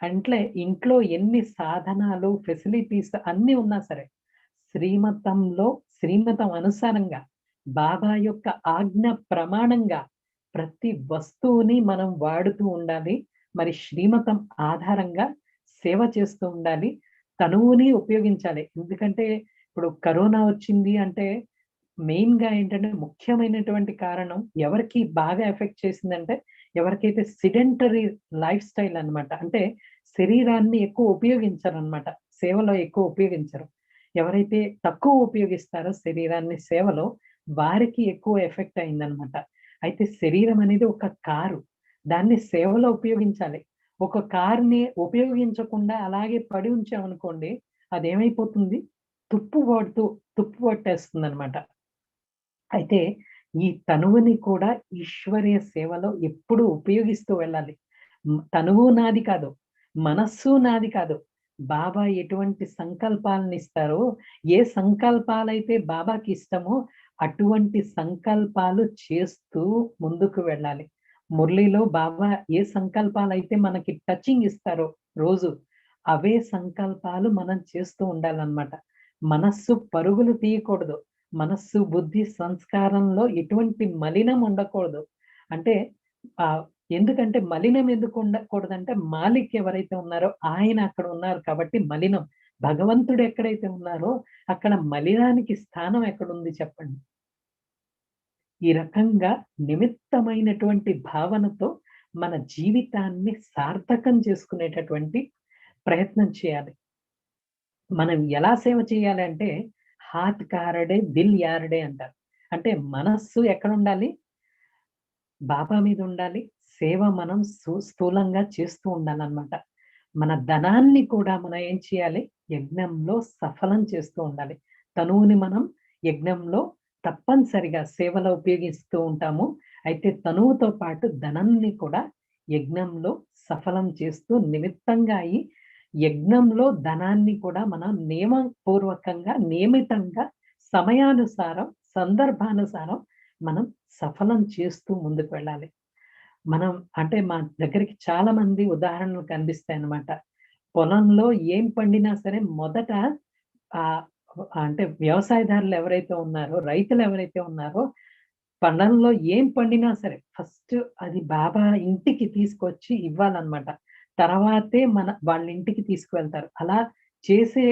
అంటే ఇంట్లో ఎన్ని సాధనాలు ఫెసిలిటీస్ అన్ని ఉన్నా సరే శ్రీమతం అనుసారంగా బాబా యొక్క ఆజ్ఞ ప్రమాణంగా ప్రతి వస్తువుని మనం వాడుతూ ఉండాలి. మరి శ్రీమతం ఆధారంగా సేవ చేస్తూ ఉండాలి. తనువుని ఉపయోగించాలి. ఎందుకంటే ఇప్పుడు కరోనా వచ్చింది అంటే మెయిన్ గా ఏంటంటే ముఖ్యమైనటువంటి కారణం ఎవరికి బాగా ఎఫెక్ట్ చేసిందంటే ఎవరికైతే సిడెంటరీ లైఫ్ స్టైల్ అన్నమాట. అంటే శరీరాన్ని ఎక్కువ ఉపయోగించరు అన్నమాట, సేవలో ఎక్కువ ఉపయోగించరు. ఎవరైతే తక్కువ ఉపయోగిస్తారో శరీరాన్ని సేవలో వారికి ఎక్కువ ఎఫెక్ట్ అయిందనమాట. అయితే శరీరం అనేది ఒక కారు, దాన్ని సేవలో ఉపయోగించాలి. ఒక కార్ని ఉపయోగించకుండా అలాగే పడి ఉంచామనుకోండి అదేమైపోతుంది, తుప్పు పట్టేస్తుంది అనమాట. అయితే ఈ తనువుని కూడా ఈశ్వరీయ సేవలో ఎప్పుడు ఉపయోగిస్తూ వెళ్ళాలి. తనువు నాది కాదు, మనస్సు నాది కాదు. బాబా ఎటువంటి సంకల్పాలను ఇస్తారో, ఏ సంకల్పాలైతే బాబాకి ఇష్టమో అటువంటి సంకల్పాలు చేస్తూ ముందుకు వెళ్ళాలి. మురళిలో బాబా ఏ సంకల్పాలు అయితే మనకి టచింగ్ ఇస్తారో రోజు అవే సంకల్పాలు మనం చేస్తూ ఉండాలన్నమాట. మనస్సు పరుగులు తీయకూడదు. మనస్సు బుద్ధి సంస్కారంలో ఎటువంటి మలినం ఉండకూడదు. అంటే ఎందుకంటే మలినం ఎందుకు ఉండకూడదంటే మాలిక్ ఎవరైతే ఉన్నారో ఆయన అక్కడ ఉన్నారు కాబట్టి మలినం. భగవంతుడు ఎక్కడైతే ఉన్నారో అక్కడ మలినానికి స్థానం ఎక్కడుంది చెప్పండి. ఈ రకంగా నిమిత్తమైనటువంటి భావనతో మన జీవితాన్ని సార్థకం చేసుకునేటటువంటి ప్రయత్నం చేయాలి. మనం ఎలా సేవ చేయాలి అంటే హాత్ కారడే దిల్ యారడే అంటారు. అంటే మనస్సు ఎక్కడ ఉండాలి, బాబా మీద ఉండాలి. సేవ మనం స్థూలంగా చేస్తూ ఉండాలన్నమాట. మన ధనాన్ని కూడా మనం ఏం చేయాలి, యజ్ఞంలో సఫలం చేస్తూ ఉండాలి. తనువుని మనం యజ్ఞంలో తప్పనిసరిగా సేవలో ఉపయోగిస్తూ ఉంటాము. అయితే తనువుతో పాటు ధనాన్ని కూడా యజ్ఞంలో సఫలం చేస్తూ నిమిత్తంగా అయి యజ్ఞంలో ధనాన్ని కూడా మనం నియమపూర్వకంగా నియమితంగా సమయానుసారం సందర్భానుసారం మనం సఫలం చేస్తూ ముందుకు వెళ్ళాలి. మనం అంటే మా దగ్గరికి చాలా మంది ఉదాహరణలు కనిపిస్తాయి అన్నమాట. పొలంలో ఏం పండినా సరే మొదట అంటే వ్యవసాయదారులు ఎవరైతే ఉన్నారో, రైతులు ఎవరైతే ఉన్నారో, పొలంలో ఏం పండినా సరే ఫస్ట్ అది బాబా ఇంటికి తీసుకొచ్చి ఇవ్వాలన్నమాట. తర్వాతే వాళ్ళ ఇంటికి తీసుకువెళ్తారు. అలా చేసే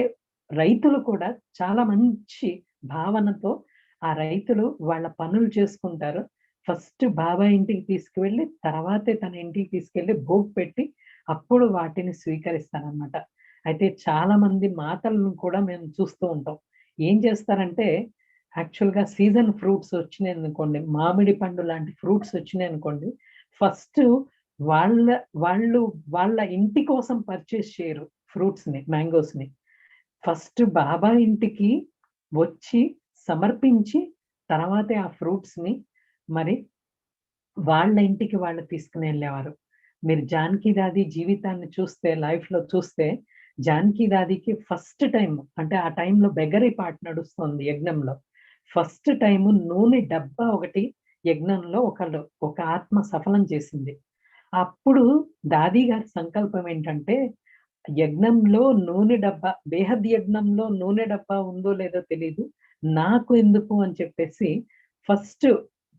రైతులు కూడా చాలా మంచి భావనతో ఆ రైతులు వాళ్ళ పనులు చేసుకుంటారు. ఫస్ట్ బాబా ఇంటికి తీసుకువెళ్ళి తర్వాతే తన ఇంటికి తీసుకెళ్ళి భోగ్ పెట్టి అప్పుడు వాటిని స్వీకరిస్తారన్నమాట. అయితే చాలా మంది మాటలను కూడా మేము చూస్తూ ఉంటాం. ఏం చేస్తారంటే యాక్చువల్‌గా సీజన్ ఫ్రూట్స్ వచ్చినాయి అనుకోండి, మామిడి పండు లాంటి ఫ్రూట్స్ వచ్చినాయి అనుకోండి, ఫస్ట్ వాళ్ళు వాళ్ళ ఇంటి కోసం పర్చేస్ చేయరు ఫ్రూట్స్‌ని, మ్యాంగోస్‌ని. ఫస్ట్ బాబా ఇంటికి వచ్చి సమర్పించి తర్వాతే ఆ ఫ్రూట్స్‌ని మరి వాళ్ళ ఇంటికి వాళ్ళు తీసుకుని వెళ్ళేవారు. మీరు జానకి దాది జీవితాన్ని చూస్తే, లైఫ్‌లో చూస్తే జానకి దాదికి ఫస్ట్ టైమ్ అంటే ఆ టైంలో బెగరీ పాట నడుస్తుంది యజ్ఞంలో. ఫస్ట్ టైమ్ నూనె డబ్బా ఒకటి యజ్ఞంలో ఒక ఆత్మ సఫలం చేసింది. అప్పుడు దాది గారి సంకల్పం ఏంటంటే యజ్ఞంలో నూనె డబ్బా, బేహద్ యజ్ఞంలో నూనె డబ్బా ఉందో లేదో తెలీదు, నాకు ఎందుకు అని చెప్పేసి ఫస్ట్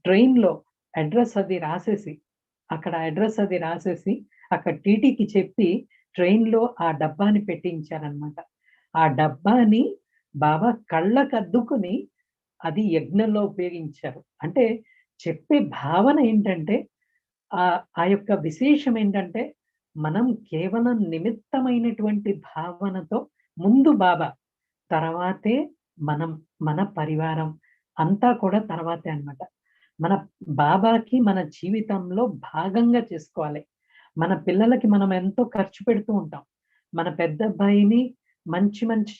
ట్రైన్‌లో అడ్రస్ అది రాసేసి అక్కడ టీటీకి చెప్పి ట్రైన్‌లో ఆ డబ్బాని పెట్టించారన్నమాట. ఆ డబ్బాని బాబా కళ్ళకద్దుకుని అది యజ్ఞంలో ఉపయోగించారు. అంటే చెప్పే భావన ఏంటంటే ఆ యొక్క విశేషం ఏంటంటే మనం కేవలం నిమిత్తమైనటువంటి భావనతో ముందు బాబా, తర్వాతే మన పరివారం అంతా కూడా తర్వాతే అన్నమాట. మన బాబాకి మన జీవితంలో భాగంగా చేసుకోవాలి. మన పిల్లలకి మనం ఎంతో ఖర్చు పెడుతూ ఉంటాం. మన పెద్దబ్బాయిని మంచి మంచి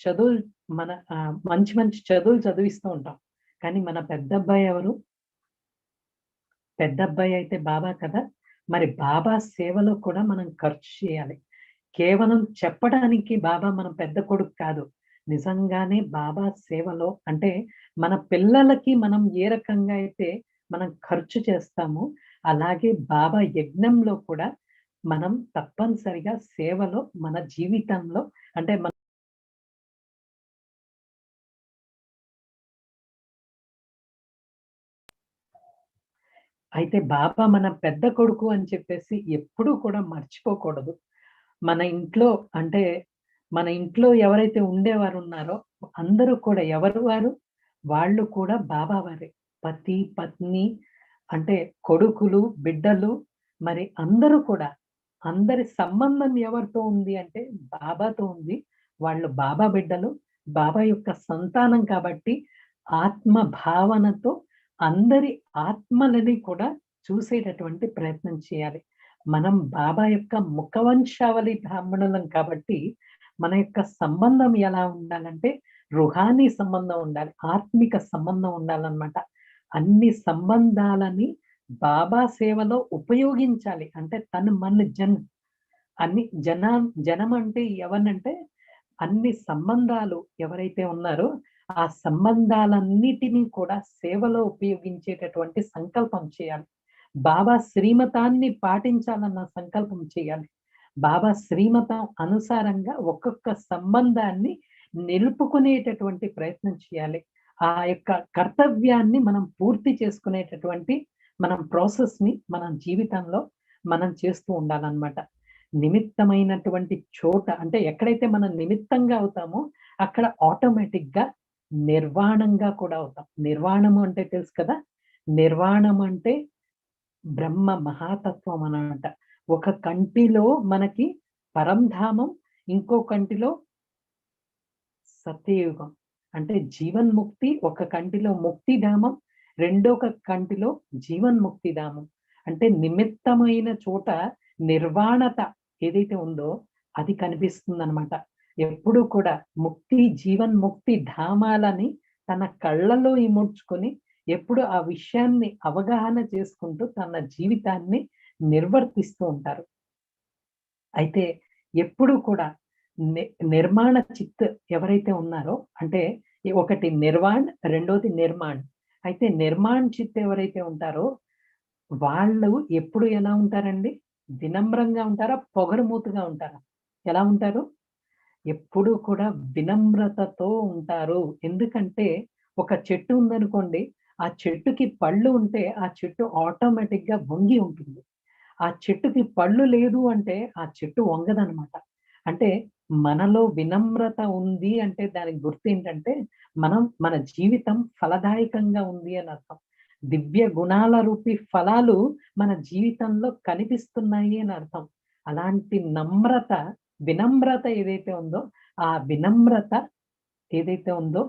చదువులు చదివిస్తూ ఉంటాం. కానీ మన పెద్దబ్బాయి ఎవరు? పెద్దబ్బాయి అయితే బాబా కదా! మరి బాబా సేవలో కూడా మనం ఖర్చు చేయాలి. కేవలం చెప్పడానికి బాబా మన పెద్ద కొడుకు కాదు. నిజంగానే బాబా సేవలో అంటే మన పిల్లలకి మనం ఏ రకంగా అయితే మనం ఖర్చు చేస్తామో, అలాగే బాబా యజ్ఞంలో కూడా మనం తప్పనిసరిగా సేవలో మన జీవితంలో అంటే అయితే బాబా మన పెద్ద కొడుకు అని చెప్పేసి ఎప్పుడూ కూడా మర్చిపోకూడదు. మన ఇంట్లో ఎవరైతే ఉండేవారు ఉన్నారో అందరూ కూడా ఎవరు వారు? వాళ్ళు కూడా బాబా వారే. పతి, పత్ని అంటే కొడుకులు, బిడ్డలు మరి అందరూ కూడా అందరి సంబంధం ఎవరితో ఉంది అంటే బాబాతో ఉంది. వాళ్ళు బాబా బిడ్డలు, బాబా యొక్క సంతానం కాబట్టి ఆత్మ భావనతో అందరి ఆత్మలని కూడా చూసేటటువంటి ప్రయత్నం చేయాలి. మనం బాబా యొక్క ముఖవంశావళి బ్రాహ్మణులం కాబట్టి మన యొక్క సంబంధం ఎలా ఉండాలంటే రుహానీ సంబంధం ఉండాలి, ఆత్మిక సంబంధం ఉండాలన్నమాట. అన్ని సంబంధాలని బాబా సేవలో ఉపయోగించాలి. అంటే జనం అంటే ఎవరినంటే అన్ని సంబంధాలు ఎవరైతే ఉన్నారో ఆ సంబంధాలన్నిటినీ కూడా సేవలో ఉపయోగించేటటువంటి సంకల్పం చేయాలి. బాబా శ్రీమతాన్ని పాటించాలన్న సంకల్పం చేయాలి. బాబా శ్రీమతం అనుసారంగా ఒక్కొక్క సంబంధాన్ని నిలుపుకునేటటువంటి ప్రయత్నం చేయాలి. ఆ యొక్క కర్తవ్యాన్ని మనం పూర్తి చేసుకునేటటువంటి ప్రాసెస్ ని మన జీవితంలో మనం చేస్తూ ఉండాలన్నమాట. నిమిత్తమైనటువంటి చోట అంటే ఎక్కడైతే మనం నిమిత్తంగా అవుతామో అక్కడ ఆటోమేటిక్ గా నిర్వాణంగా కూడా అవుతాం. నిర్వాణము అంటే తెలుసు కదా, నిర్వాణం అంటే బ్రహ్మ మహాతత్వం అన్నమాట. ఒక కంటిలో మనకి పరంధామం, ఇంకో కంటిలో సత్యయుగం. అంటే జీవన్ముక్తి ఒక కంటిలో ముక్తిధామం, రెండో కంటిలో జీవన్ముక్తిధామం. అంటే నిమిత్తమైన చోట నిర్వాణత ఏదైతే ఉందో అది కనిపిస్తుంది అనమాట. ఎప్పుడు కూడా జీవన్ముక్తి ధామాలని తన కళ్ళలో ఇముడ్చుకొని ఎప్పుడు ఆ విషయాన్ని అవగాహన చేసుకుంటూ తన జీవితాన్ని నిర్వర్తిస్తూ ఉంటారు. అయితే ఎప్పుడు కూడా నిర్మాణ చిత్ ఎవరైతే ఉన్నారో, అంటే ఒకటి నిర్వాణ్, రెండోది నిర్మాణ్. అయితే నిర్మాణ్ చిత్ ఎవరైతే ఉంటారో వాళ్ళు ఎప్పుడు ఎలా ఉంటారండి? వినమ్రంగా ఉంటారా? పొగరుమూతుగా ఉంటారా? ఎలా ఉంటారు? ఎప్పుడు కూడా వినమ్రతతో ఉంటారు. ఎందుకంటే ఒక చెట్టు ఉందనుకోండి, ఆ చెట్టుకి పళ్ళు ఉంటే ఆ చెట్టు ఆటోమేటిక్‌గా వంగి ఉంటుంది. ఆ చెట్టుకి పళ్ళు లేదు అంటే ఆ చెట్టు వంగదనమాట. అంటే మనలో వినమ్రత ఉంది అంటే దానికి గుర్తేంటంటే మన జీవితం ఫలదాయకంగా ఉంది అని అర్థం. దివ్య గుణాల రూపీ ఫలాలు మన జీవితంలో కనిపిస్తున్నాయి అని అర్థం. అలాంటి నమ్రత, వినమ్రత ఏదైతే ఉందో, ఆ వినమ్రత ఏదైతే ఉందో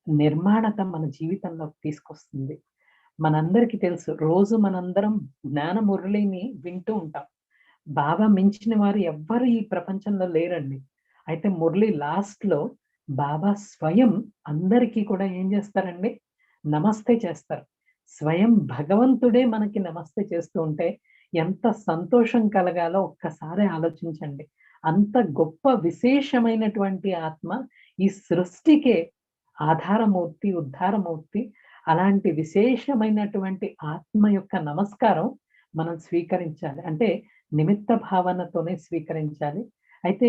నిర్మాణత మన జీవితంలోకి తీసుకొస్తుంది. మనందరికీ తెలుసు, రోజు మనందరం జ్ఞాన మురళిని వింటూ ఉంటాం. బాబా మించిన వారు ఎవ్వరు ఈ ప్రపంచంలో లేరండి. అయితే మురళి లాస్ట్‌లో బాబా స్వయం అందరికీ కూడా ఏం చేస్తారండి? నమస్తే చేస్తారు. స్వయం భగవంతుడే మనకి నమస్తే చేస్తూ ఉంటే ఎంత సంతోషం కలగాలో ఒక్కసారి ఆలోచించండి. అంత గొప్ప విశేషమైనటువంటి ఆత్మ ఈ సృష్టికే ఆధారమూర్తి, ఉద్ధారమూర్తి. అలాంటి విశేషమైనటువంటి ఆత్మ యొక్క నమస్కారం మనం స్వీకరించాలి. అంటే నిమిత్త భావనతోనే స్వీకరించాలి. అయితే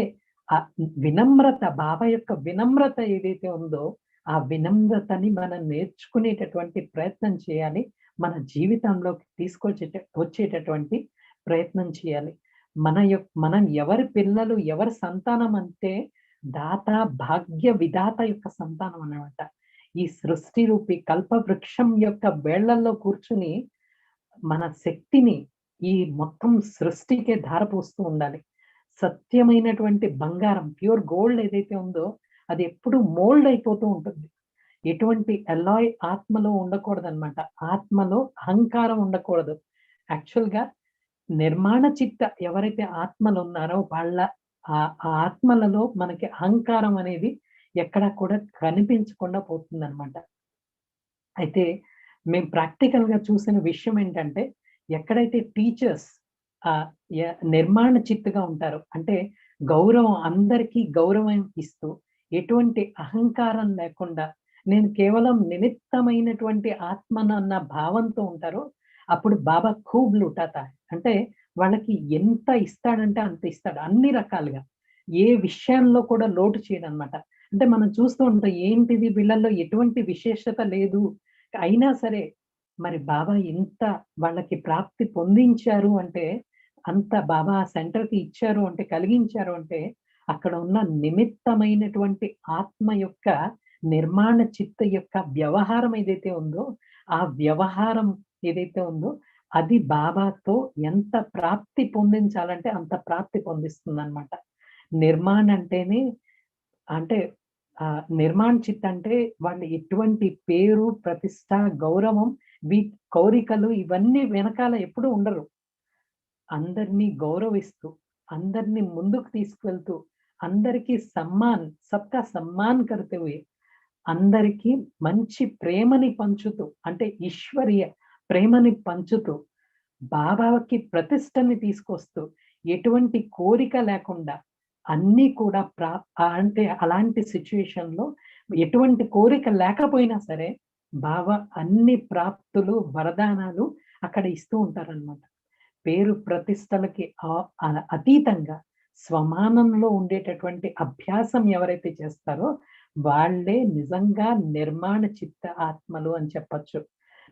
ఆ వినమ్రత, బాబా యొక్క వినమ్రత ఏదైతే ఉందో, ఆ వినమ్రతని మనం నేర్చుకునేటటువంటి ప్రయత్నం చేయాలి. మన జీవితంలోకి వచ్చేటటువంటి ప్రయత్నం చేయాలి. మనం ఎవరి పిల్లలు, ఎవరి సంతానం అంటే దాత, భాగ్య విధాత యొక్క సంతానం అన్నమాట. ఈ సృష్టి రూపి కల్పవృక్షం యొక్క వేళ్లల్లో కూర్చుని మన శక్తిని ఈ మొత్తం సృష్టికే ధారపోస్తూ ఉండాలి. సత్యమైనటువంటి బంగారం, ప్యూర్ గోల్డ్ ఏదైతే ఉందో అది ఎప్పుడు మోల్డ్ అయిపోతూ ఉంటుంది. ఎటువంటి అలాయ్ ఆత్మలో ఉండకూడదన్నమాట. ఆత్మలో అహంకారం ఉండకూడదు. యాక్చువల్‌గా నిర్మాణ చిత్త ఎవరైతే ఆత్మలు ఉన్నారో వాళ్ళ ఆ ఆత్మలలో మనకి అహంకారం అనేది ఎక్కడా కూడా కనిపించకుండా పోతుందన్నమాట. అయితే మేము ప్రాక్టికల్‌గా చూసిన విషయం ఏంటంటే, ఎక్కడైతే టీచర్స్ నిర్మాణ చిత్తుగా ఉంటారో, అంటే గౌరవం, అందరికీ గౌరవం ఇస్తూ, ఎటువంటి అహంకారం లేకుండా, నేను కేవలం నిమిత్తమైనటువంటి ఆత్మనన్న భావంతో ఉంటారో, అప్పుడు బాబా ఖూబ్ లూటాతా హై. అంటే వాళ్ళకి ఎంత ఇస్తాడంటే అంత ఇస్తాడు. అన్ని రకాలుగా. ఏ విషయంలో కూడా లోటు చేయడనమాట. అంటే మనం చూస్తూ ఉంటాం, ఏంటిది వీళ్ళల్లో ఎటువంటి విశేషత లేదు. అయినా సరే మరి బాబా ఇంత వాళ్ళకి ప్రాప్తి పొందించారు అంటే, అంత బాబా ఆ సెంటర్‌కి ఇచ్చారు అంటే, కలిగించారు అంటే, అక్కడ ఉన్న నిమిత్తమైనటువంటి ఆత్మ యొక్క నిర్మాణ చిత్త యొక్క వ్యవహారం ఏదైతే ఉందో, ఆ వ్యవహారం ఏదైతే ఉందో, అది బాబాతో ఎంత ప్రాప్తి పొందించాలంటే అంత ప్రాప్తి పొందిస్తుందన్నమాట. నిర్మాణ అంటేనే అంటే నిర్మాణ చిత్ అంటే వాళ్ళు ఎటువంటి పేరు, ప్రతిష్ట, గౌరవం, కోరికలు ఇవన్నీ వెనకాల ఎప్పుడూ ఉండరు. అందరినీ గౌరవిస్తూ, అందరినీ ముందుకు తీసుకువెళ్తూ, అందరికీ సమ్మాన్, సబ్కా సమ్మాన్ కర్తే హుయే, అందరికీ మంచి ప్రేమని పంచుతూ, అంటే ఈశ్వరీయ ప్రేమని పంచుతూ, బాబాకి ప్రతిష్టని తీసుకొస్తూ, ఎటువంటి కోరిక లేకుండా అన్నీ కూడా అంటే అలాంటి సిట్యుయేషన్‌లో ఎటువంటి కోరిక లేకపోయినా సరే, బాబా అన్ని ప్రాప్తులు, వరదానాలు అక్కడ ఇస్తూ ఉంటారన్నమాట. పేరు ప్రతిష్టలకి అతీతంగా స్వమానంలో ఉండేటటువంటి అభ్యాసం ఎవరైతే చేస్తారో వాళ్ళే నిజంగా నిర్మాణ చిత్త ఆత్మలు అని చెప్పొచ్చు.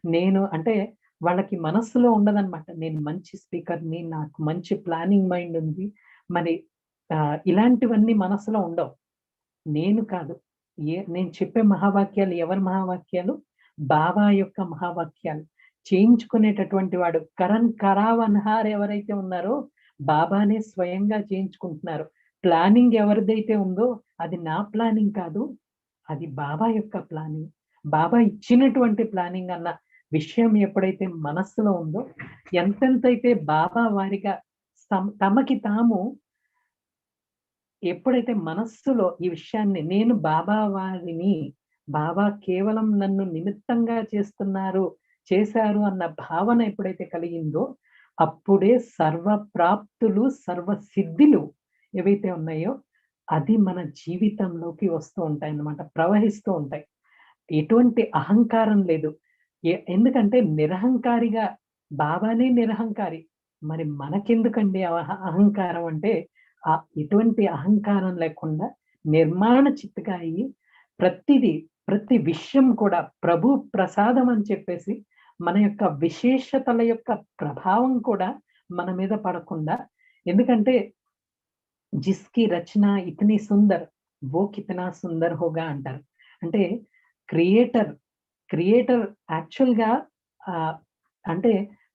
నేను అంటే వాళ్ళకి మనస్సులో ఉండదన్నమాట, నేను మంచి స్పీకర్‌ని, నాకు మంచి ప్లానింగ్ మైండ్ ఉంది. మరి ఇలాంటివన్నీ మనసులో ఉండవు. నేను కాదు. నేను చెప్పే మహావాక్యాలు ఎవరి మహావాక్యాలు? బాబా యొక్క మహావాక్యాలు. చేయించుకునేటటువంటి వాడు కరణ్ కరావన్హార్ ఎవరైతే ఉన్నారో బాబానే స్వయంగా చేయించుకుంటున్నారు. ప్లానింగ్ ఎవరిదైతే ఉందో అది నా ప్లానింగ్ కాదు. అది బాబా యొక్క ప్లానింగ్. బాబా ఇచ్చినటువంటి ప్లానింగ్ అన్న విషయం ఎప్పుడైతే మనస్సులో ఉందో, ఎంతెంతైతే బాబా వారిగా తమకి తాము ఎప్పుడైతే మనస్సులో ఈ విషయాన్ని నేను బాబా వారిని, బాబా కేవలం నన్ను నిమిత్తంగా చేశారు అన్న భావన ఎప్పుడైతే కలిగిందో, అప్పుడే సర్వ ప్రాప్తులు సర్వ సిద్ధిలు ఏవైతే ఉన్నాయో అది మన జీవితంలోకి వస్తూ ఉంటాయి అన్నమాట, ప్రవహిస్తూ ఉంటాయి. ఎటువంటి అహంకారం లేదు. ఎందుకంటే నిరహంకారిగా బాబానే నిరహంకారి. మరి మనకెందుకండి అహంకారం అంటే ఎటువంటి అహంకారం లేకుండా నిర్మాణ చిత్తుగా అయ్యి ప్రతి విషయం కూడా ప్రభు ప్రసాదం అని చెప్పేసి మన యొక్క విశేషతల యొక్క ప్రభావం కూడా మన మీద పడకుండా, ఎందుకంటే జిస్కి రచన ఇతని సుందర్ వో కితనా సుందర్ హోగా అంటారు. అంటే క్రియేటర్ యాక్చువల్గా అంటే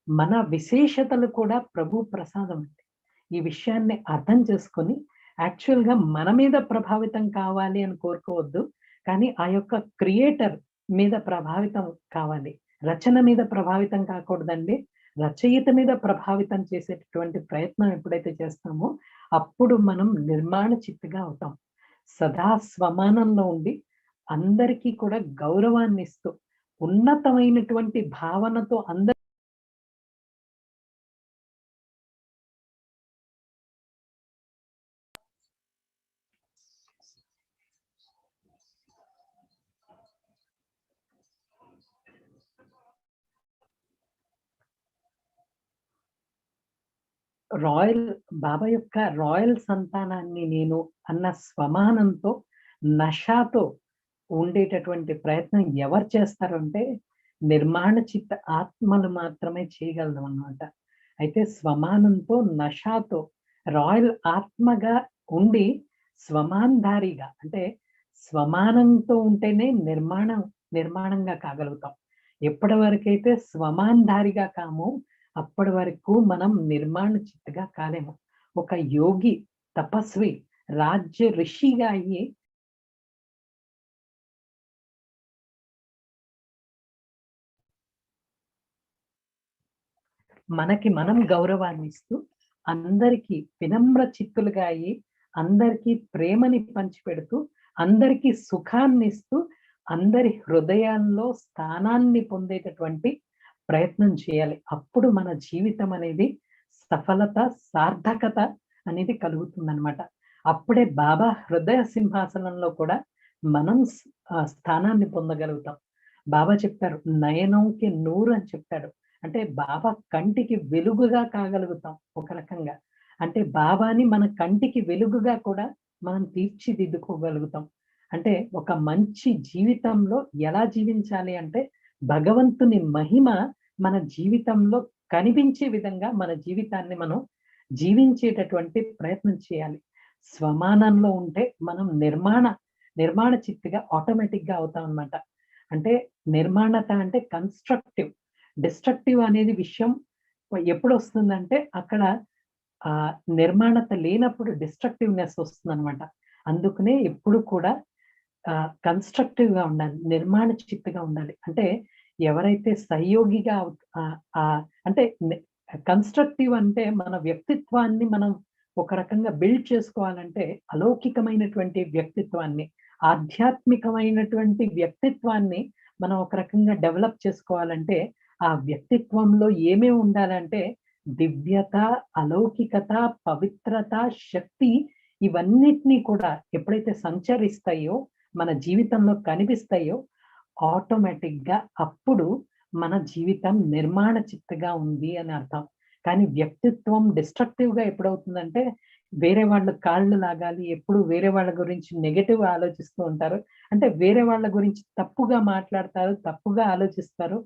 మన విశేషతలు కూడా ప్రభు ప్రసాదం అండి. ఈ విషయాన్ని అర్థం చేసుకొని యాక్చువల్గా మన మీద ప్రభావితం కావాలి అని కోరుకోవద్దు, కానీ ఆ యొక్క క్రియేటర్ మీద ప్రభావితం కావాలి. రచన మీద ప్రభావితం కాకూడదండి. రచయిత మీద ప్రభావితం చేసేటటువంటి ప్రయత్నం ఎప్పుడైతే చేస్తామో అప్పుడు మనం నిర్మాణ చిత్తుగా అవుతాం. సదా స్వమానంలో ఉండి అందరికీ కూడా గౌరవాన్ని ఇస్తూ ఉన్నతమైనటువంటి భావనతో బాబా యొక్క రాయల్ సంతానాన్ని నేను అన్న స్వమానంతో నషాతో ఉండేటటువంటి ప్రయత్నం ఎవరు చేస్తారంటే నిర్మాణ చిత్త ఆత్మలు మాత్రమే చేయగలరు అన్నమాట. అయితే స్వమానంతో నషాతో రాయల్ ఆత్మగా ఉండి స్వమాన్ధారిగా, అంటే స్వమానంతో ఉంటేనే నిర్మాణంగా కాగలుగుతాం. ఎప్పటి వరకైతే స్వమాన్ధారిగా కామో అప్పటి వరకు మనం నిర్మాణ చిత్తగా కాలేము. ఒక యోగి తపస్వి రాజ్య ఋషిగా అయ్యి మనకి మనం గౌరవాన్ని ఇస్తూ అందరికీ వినమ్ర చిత్తులుగా అయ్యి అందరికీ ప్రేమని పంచిపెడుతూ అందరికీ సుఖాన్ని ఇస్తూ అందరి హృదయాల్లో స్థానాన్ని పొందేటటువంటి ప్రయత్నం చేయాలి. అప్పుడు మన జీవితం అనేది సఫలత, సార్థకత అనేది కలుగుతుందన్నమాట. అప్పుడే బాబా హృదయ సింహాసనంలో కూడా మనం స్థానాన్ని పొందగలుగుతాం. బాబా చెప్తారు నయనంకి నూరు అని చెప్తాడు. అంటే బాబా కంటికి వెలుగుగా కాగలుగుతాం ఒక రకంగా. అంటే బాబాని మన కంటికి వెలుగుగా కూడా మనం తీర్చిదిద్దుకోగలుగుతాం. అంటే ఒక మంచి జీవితంలో ఎలా జీవించాలి అంటే భగవంతుని మహిమ మన జీవితంలో కనిపించే విధంగా మన జీవితాన్ని మనం జీవించేటటువంటి ప్రయత్నం చేయాలి. స్వమానంలో ఉంటే మనం నిర్మాణ చిత్తుగా ఆటోమేటిక్ గా అవుతాం అన్నమాట. అంటే నిర్మాణత అంటే కన్స్ట్రక్టివ్, డిస్ట్రక్టివ్ అనేది విషయం ఎప్పుడు వస్తుందంటే అక్కడ నిర్మాణత లేనప్పుడు డిస్ట్రక్టివ్నెస్ వస్తుంది అనమాట. అందుకనే ఎప్పుడు కూడా కన్స్ట్రక్టివ్ గా ఉండాలి, నిర్మాణ చిత్తుగా ఉండాలి. అంటే ఎవరైతే సహయోగిగా అంటే కన్స్ట్రక్టివ్ అంటే మన వ్యక్తిత్వాన్ని మనం ఒక రకంగా బిల్డ్ చేసుకోవాలంటే అలౌకికమైనటువంటి వ్యక్తిత్వాన్ని, ఆధ్యాత్మికమైనటువంటి వ్యక్తిత్వాన్ని మనం ఒక రకంగా డెవలప్ చేసుకోవాలంటే ఆ వ్యక్తిత్వంలో ఏమేమి ఉండాలంటే దివ్యత, అలౌకికత, పవిత్రత, శక్తి ఇవన్నిటినీ కూడా ఎప్పుడైతే సంచరిస్తాయో మన జీవితంలో కనిపిస్తాయో ఆటోమేటిక్ గా అప్పుడు మన జీవితం నిర్మాణ చిత్తగా ఉంది అని అర్థం. కానీ వ్యక్తిత్వం డిస్ట్రక్టివ్ గా ఎప్పుడవుతుందంటే వేరే వాళ్ళ కాళ్ళు లాగాలి, ఎప్పుడు వేరే వాళ్ళ గురించి నెగటివ్ ఆలోచిస్తూ ఉంటారు. అంటే వేరే వాళ్ళ గురించి తప్పుగా మాట్లాడతారు, తప్పుగా ఆలోచిస్తారు.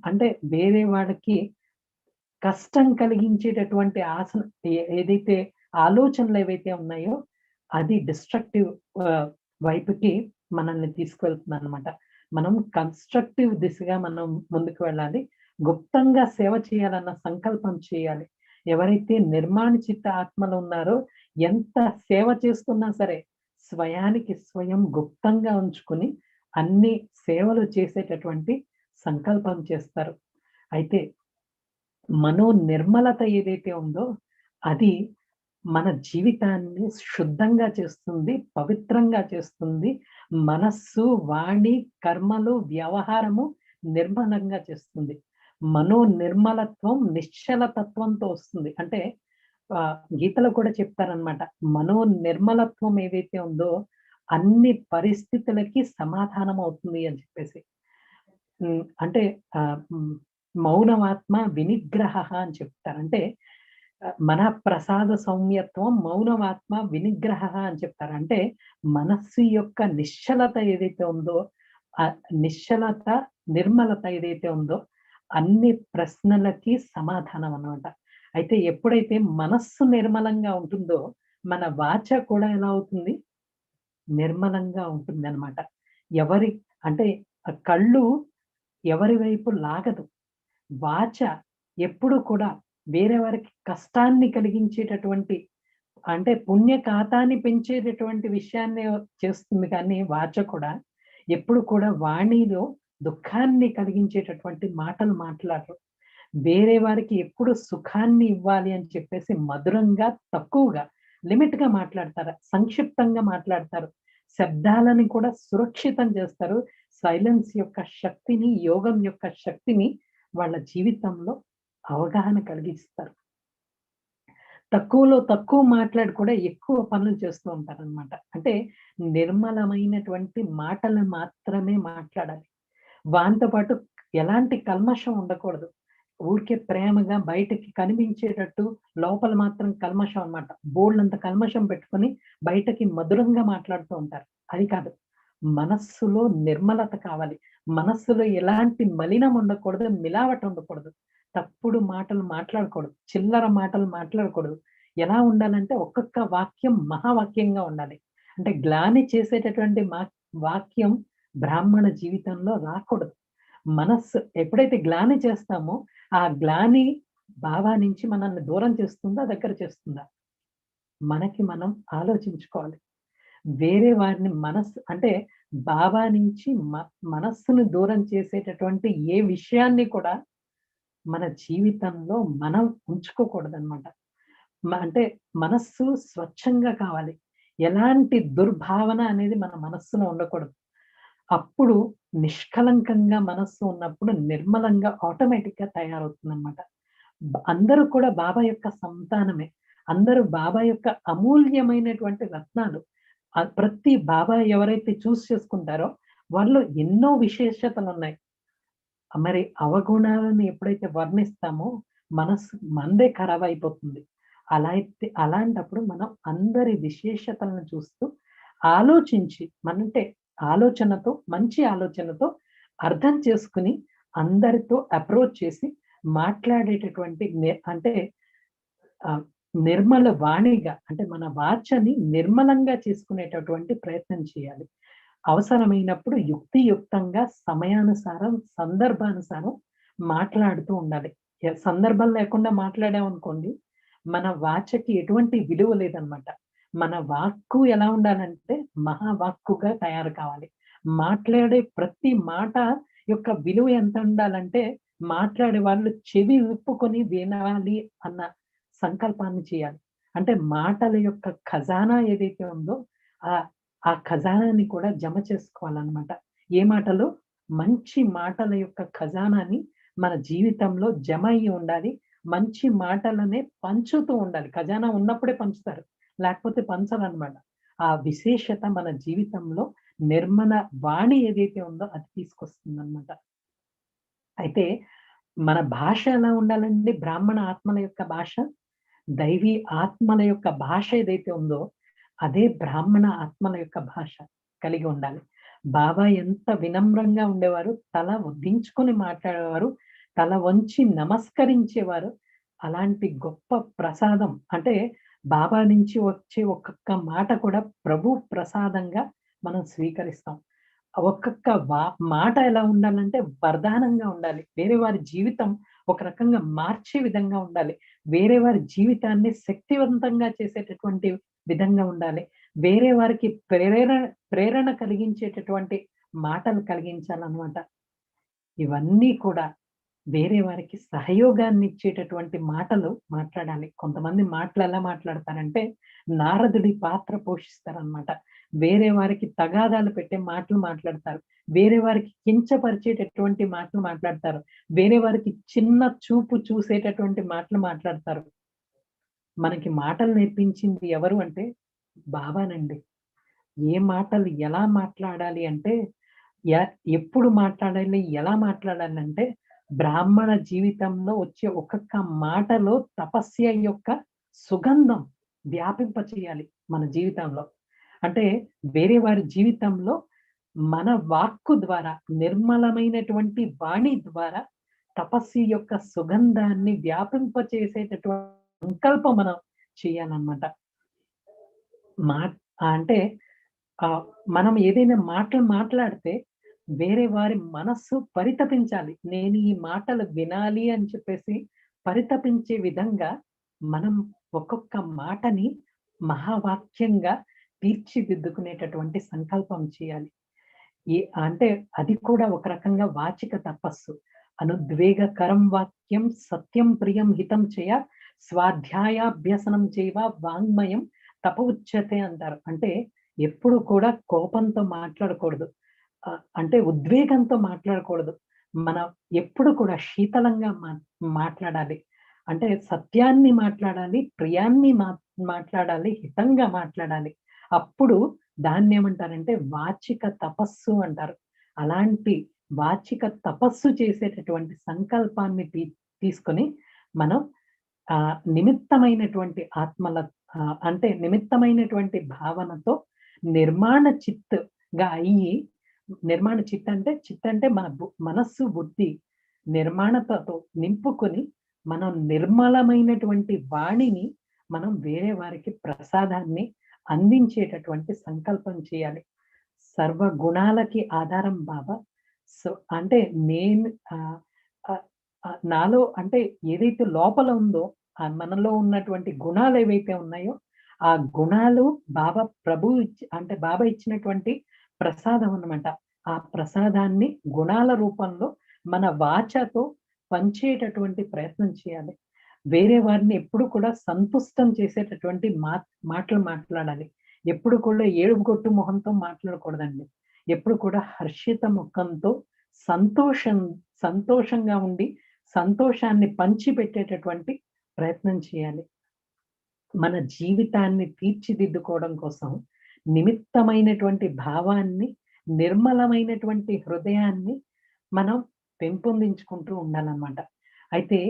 అంటే వేరే వాళ్ళకి కష్టం కలిగించేటటువంటి ఏదైతే ఆలోచనలు ఏవైతే ఉన్నాయో అది డిస్ట్రక్టివ్ వైపుకి మనల్ని తీసుకెళ్తుంది అనమాట. మనం కన్స్ట్రక్టివ్ దిశగా మనం ముందుకు వెళ్ళాలి. గుప్తంగా సేవ చేయాలన్న సంకల్పం చేయాలి. ఎవరైతే నిర్మాణ చిత్త ఆత్మలు ఉన్నారో ఎంత సేవ చేస్తున్నా సరే స్వయానికి స్వయం గుప్తంగా ఉంచుకుని అన్ని సేవలు చేసేటటువంటి సంకల్పం చేస్తారు. అయితే మనో నిర్మలత ఏదైతే ఉందో అది మన జీవితాన్ని శుద్ధంగా చేస్తుంది, పవిత్రంగా చేస్తుంది. మనస్సు, వాణి, కర్మలు, వ్యవహారము నిర్మలంగా చేస్తుంది. మనో నిర్మలత్వం నిశ్చల తత్వంతో వస్తుంది. అంటే గీతలో కూడా చెప్తారనమాట, మనో నిర్మలత్వం ఏదైతే ఉందో అన్ని పరిస్థితులకి సమాధానం అవుతుంది అని చెప్పేసి. అంటే మౌనమాత్మ వినిగ్రహ అని చెప్తారు. అంటే మన ప్రసాద సౌమ్యత్వం మౌనమాత్మ వినిగ్రహ అని చెప్తారు. అంటే మనస్సు యొక్క నిశ్చలత ఏదైతే ఉందో, ఆ నిశ్చలత నిర్మలత ఏదైతే ఉందో అన్ని ప్రశ్నలకి సమాధానం అన్నమాట. అయితే ఎప్పుడైతే మనస్సు నిర్మలంగా ఉంటుందో మన వాచ కూడా ఎలా అవుతుంది, నిర్మలంగా ఉంటుంది అనమాట. ఎవరి అంటే కళ్ళు ఎవరి వైపు లాగదు. వాచ ఎప్పుడు కూడా వేరే వారికి కష్టాన్ని కలిగించేటటువంటి, అంటే పుణ్య ఖాతాన్ని పెంచేటటువంటి విషయాన్ని చేస్తుంది. కానీ వాచ కూడా ఎప్పుడు కూడా వాణిలో దుఃఖాన్ని కలిగించేటటువంటి మాటలు మాట్లాడరు. వేరే వారికి ఎప్పుడు సుఖాన్ని ఇవ్వాలి అని చెప్పేసి మధురంగా, తక్కువగా, లిమిట్ గా మాట్లాడతారు, సంక్షిప్తంగా మాట్లాడతారు. శబ్దాలని కూడా సురక్షితం చేస్తారు. సైలెన్స్ యొక్క శక్తిని, యోగం యొక్క శక్తిని వాళ్ళ జీవితంలో అవగాహన కలిగిస్తారు. తక్కువలో తక్కువ మాట్లాడి కూడా ఎక్కువ పనులు చేస్తూ ఉంటారన్నమాట. అంటే నిర్మలమైనటువంటి మాటలు మాత్రమే మాట్లాడాలి. వాటితో పాటు ఎలాంటి కల్మషం ఉండకూడదు. ఊరికే ప్రేమగా బయటకి కనిపించేటట్టు లోపల మాత్రం కల్మషం అన్నమాట. బోల్డంత కల్మషం పెట్టుకొని బయటకి మధురంగా మాట్లాడుతూ ఉంటారు. అది కాదు. మనస్సులో నిర్మలత కావాలి. మనస్సులో ఎలాంటి మలినం ఉండకూడదు, మిలావట ఉండకూడదు. తప్పుడు మాటలు మాట్లాడకూడదు, చిల్లర మాటలు మాట్లాడకూడదు. ఎలా ఉండాలంటే ఒక్కొక్క వాక్యం మహావాక్యంగా ఉండాలి. అంటే గ్లాని చేసేటటువంటి వాక్యం బ్రాహ్మణ జీవితంలో రాకూడదు. మనస్సు ఎప్పుడైతే గ్లాని చేస్తామో ఆ గ్లాని బాబా నుంచి మనల్ని దూరం చేస్తుందా, దగ్గర చేస్తుందా, మనకి మనం ఆలోచించుకోవాలి. వేరే వారిని అంటే బాబా నుంచి మనస్సును దూరం చేసేటటువంటి ఏ విషయాన్ని కూడా మన జీవితంలో మనం ఉంచుకోకూడదన్నమాట. అంటే మనస్సు స్వచ్ఛంగా కావాలి. ఎలాంటి దుర్భావన అనేది మన మనస్సులో ఉండకూడదు. అప్పుడు నిష్కలంకంగా మనస్సు ఉన్నప్పుడు నిర్మలంగా ఆటోమేటిక్ గా తయారవుతుందన్నమాట. అందరూ కూడా బాబా యొక్క సంతానమే. అందరూ బాబా యొక్క అమూల్యమైనటువంటి రత్నాలు. ప్రతి బాబా ఎవరైతే చేసుకుంటారో వాళ్ళు ఎన్నో విశేషతలు ఉన్నాయి. మరి అవగుణాలను ఎప్పుడైతే వర్ణిస్తామో మనస్సు మందే ఖరాబ్ అయిపోతుంది. అలాంటప్పుడు మనం అందరి విశేషతలను చూస్తూ ఆలోచించి, ఆలోచనతో, మంచి ఆలోచనతో అర్థం చేసుకుని అందరితో అప్రోచ్ చేసి మాట్లాడేటటువంటి అంటే నిర్మల వాణిగా, అంటే మన వాచని నిర్మలంగా చేసుకునేటటువంటి ప్రయత్నం చేయాలి. అవసరమైనప్పుడు యుక్తియుక్తంగా, సమయానుసారం, సందర్భానుసారం మాట్లాడుతూ ఉండాలి. సందర్భం లేకుండా మాట్లాడామనుకోండి మన వాచకి ఎటువంటి విలువ లేదనమాట. మన వాక్కు ఎలా ఉండాలంటే మహావాక్కుగా తయారు కావాలి. మాట్లాడే ప్రతి మాట యొక్క విలువ ఎంత ఉండాలంటే మాట్లాడే వాళ్ళు చెవి విప్పుకొని వినాలి అన్న సంకల్పాన్ని చేయాలి. అంటే మాటల యొక్క ఖజానా ఏదైతే ఉందో ఆ ఖజానాని కూడా జమ చేసుకోవాలన్నమాట. ఏ మాటలు? మంచి మాటల యొక్క ఖజానాని మన జీవితంలో జమ అయ్యి ఉండాలి. మంచి మాటలనే పంచుతూ ఉండాలి. ఖజానా ఉన్నప్పుడే పంచుతారు, లేకపోతే పంచరన్నమాట. ఆ విశేషత మన జీవితంలో నిర్మల వాణి ఏదైతే ఉందో అది తీసుకొస్తుందన్నమాట. అయితే మన భాష ఎలా ఉండాలండి? బ్రాహ్మణ ఆత్మల యొక్క భాష, దైవీ ఆత్మల యొక్క భాష ఏదైతే ఉందో అదే బ్రాహ్మణ ఆత్మల యొక్క భాష కలిగి ఉండాలి. బాబా ఎంత వినమ్రంగా ఉండేవారు, తల దించుకొని మాట్లాడేవారు, తల వంచి నమస్కరించేవారు. అలాంటి గొప్ప ప్రసాదం, అంటే బాబా నుంచి వచ్చే ఒక్కొక్క మాట కూడా ప్రభు ప్రసాదంగా మనం స్వీకరిస్తాం. ఒక్కొక్క మాట ఎలా ఉండాలంటే వరదానంగా ఉండాలి. వేరే వారి జీవితం ఒక రకంగా మార్చే విధంగా ఉండాలి. వేరే వారి జీవితాన్ని శక్తివంతంగా చేసేటటువంటి విధంగా ఉండాలి. వేరే వారికి ప్రేరణ కలిగించేటటువంటి మాటలు కలిగించాలన్నమాట. ఇవన్నీ కూడా వేరే వారికి సహయోగాన్ని ఇచ్చేటటువంటి మాటలు మాట్లాడాలి. కొంతమంది మాటలు ఎలా మాట్లాడతారంటే నారదుడి పాత్ర పోషిస్తారనమాట. వేరే వారికి తగాదాలు పెట్టే మాటలు మాట్లాడతారు, వేరే వారికి కించపరిచేటటువంటి మాటలు మాట్లాడతారు, వేరే వారికి చిన్న చూపు చూసేటటువంటి మాటలు మాట్లాడతారు. మనకి మాటలు నేర్పించింది ఎవరు అంటే బాబానండి. ఏ మాటలు ఎలా మాట్లాడాలి అంటే ఎప్పుడు మాట్లాడాలి, ఎలా మాట్లాడాలి అంటే బ్రాహ్మణ జీవితంలో వచ్చే ఒక్కొక్క మాటలో తపస్య యొక్క సుగంధం వ్యాపింప చేయాలి మన జీవితంలో. అంటే వేరే వారి జీవితంలో మన వాక్కు ద్వారా, నిర్మలమైనటువంటి వాణి ద్వారా తపస్సు యొక్క సుగంధాన్ని వ్యాపింప చేసేటటువంటి సంకల్పం మనం చేయాలన్నమాట. అంటే మనం ఏదైనా మాటలు మాట్లాడితే వేరే వారి మనస్సు పరితపించాలి. నేను ఈ మాటలు వినాలి అని చెప్పేసి పరితపించే విధంగా మనం ఒక్కొక్క మాటని మహావాక్యంగా తీర్చిదిద్దుకునేటటువంటి సంకల్పం చేయాలి. అంటే అది కూడా ఒక రకంగా వాచిక తపస్సు. అనుద్వేగకరం వాక్యం సత్యం ప్రియం హితం చేయ స్వాధ్యాయాభ్యసనం చేయవ వాంగ్మయం తప ఉచ్యతే అంటారు. అంటే ఎప్పుడు కూడా కోపంతో మాట్లాడకూడదు, అంటే ఉద్వేగంతో మాట్లాడకూడదు. మనం ఎప్పుడు కూడా శీతలంగా మాట్లాడాలి. అంటే సత్యాన్ని మాట్లాడాలి, ప్రియాన్ని మాట్లాడాలి, హితంగా మాట్లాడాలి. అప్పుడు దాన్ని ఏమంటారంటే వాచిక తపస్సు అంటారు. అలాంటి వాచిక తపస్సు చేసేటటువంటి సంకల్పాన్ని తీసుకొని మనం నిమిత్తమైనటువంటి ఆత్మల అంటే నిమిత్తమైనటువంటి భావనతో నిర్మాణ చిత్తుగా అయ్యి, నిర్మాణ చిత్త అంటే మన మనస్సు బుద్ధి నిర్మాణతతో నింపుకొని మనం నిర్మలమైనటువంటి వాణిని మనం వేరే వారికి ప్రసాదాన్ని అందించేటటువంటి సంకల్పం చేయాలి. సర్వ గుణాలకి ఆధారం బాబా. సో అంటే నేను నాలో అంటే ఏదైతే లోపల ఉందో మనలో ఉన్నటువంటి గుణాలు ఏవైతే ఉన్నాయో ఆ గుణాలు బాబా అంటే బాబా ఇచ్చినటువంటి ప్రసాదం అన్నమాట. ఆ ప్రసాదాన్ని గుణాల రూపంలో మన వాచతో పంచేటటువంటి ప్రయత్నం చేయాలి. వేరే వారిని ఎప్పుడు కూడా సంతుష్టం చేసేటటువంటి మాటలు మాట్లాడాలి. ఎప్పుడు కూడా ఏడుపుగొట్టు మొహంతో మాట్లాడకూడదండి. ఎప్పుడు కూడా హర్షిత ముఖంతో సంతోషంగా ఉండి సంతోషాన్ని పంచిపెట్టేటటువంటి ప్రయత్నం చేయాలి. మన జీవితాన్ని తీర్చిదిద్దుకోవడం కోసం నిమిత్తమైనటువంటి భావాన్ని, నిర్మలమైనటువంటి హృదయాన్ని మనం పెంపొందించుకుంటూ ఉండాలన్నమాట. అయితే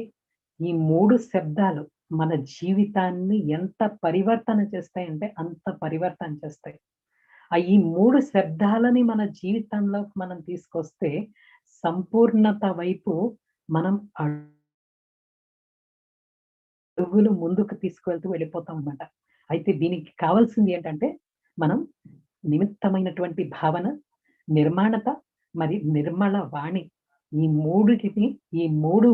ఈ 3 శబ్దాలు మన జీవితాన్ని ఎంత పరివర్తన చేస్తాయంటే అంత పరివర్తన చేస్తాయి. ఈ 3 శబ్దాలని మన జీవితంలో మనం తీసుకొస్తే సంపూర్ణత వైపు మనం అడుగులు ముందుకు తీసుకువెళ్తూ వెళ్ళిపోతాం అన్నమాట. అయితే దీనికి కావాల్సింది ఏంటంటే మనం నిమిత్తమైనటువంటి భావన, నిర్మాణత మరి నిర్మల వాణి, ఈ 3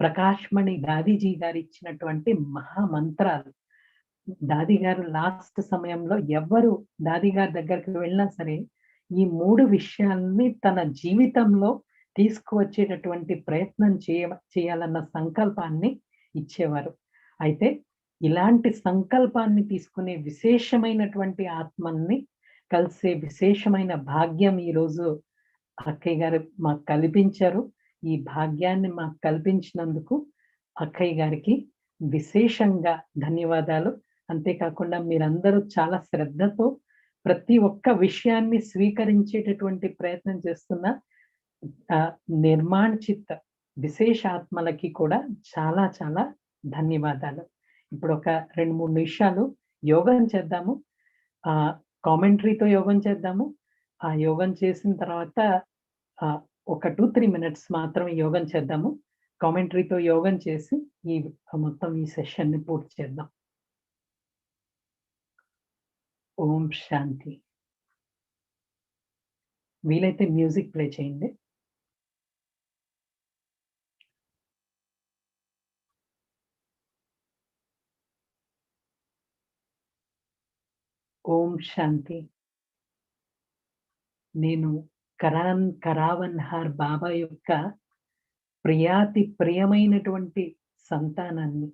ప్రకాశ్మణి దాదీజీ గారు ఇచ్చినటువంటి మహామంత్రాలు. దాది గారు లాస్ట్ సమయంలో ఎవరు దాది గారి దగ్గరికి వెళ్ళినా సరే ఈ 3 విషయాల్ని తన జీవితంలో తీసుకువచ్చేటటువంటి ప్రయత్నం చేయాలన్న సంకల్పాన్ని ఇచ్చేవారు. అయితే ఇలాంటి సంకల్పాన్ని తీసుకునే విశేషమైనటువంటి ఆత్మల్ని కలిసే విశేషమైన భాగ్యం ఈరోజు అక్కయ్య గారు మాకు కల్పించారు. ఈ భాగ్యాన్ని మాకు కల్పించినందుకు అక్కయ్య గారికి విశేషంగా ధన్యవాదాలు. అంతేకాకుండా మీరందరూ చాలా శ్రద్ధతో ప్రతి ఒక్క విషయాన్ని స్వీకరించేటటువంటి ప్రయత్నం చేస్తున్న నిర్మాణ చిత్త విశేషాత్మలకి కూడా చాలా చాలా ధన్యవాదాలు. ఇప్పుడు ఒక 2-3 నిమిషాలు యోగం చేద్దాము. కామెంటరీతో యోగం చేద్దాము. ఆ యోగం చేసిన తర్వాత ఒక 2-3 మినిట్స్ మాత్రం యోగం చేద్దాము. కామెంటరీతో యోగం చేసి మొత్తం ఈ సెషన్ ని పూర్తి చేద్దాం. ఓం శాంతి. వీలైతే మ్యూజిక్ ప్లే చేయండి. ఓం శాంతి. నేను కరావన్హార్ బాబా యొక్క ప్రియాతి ప్రియమైనటువంటి సంతానాన్ని,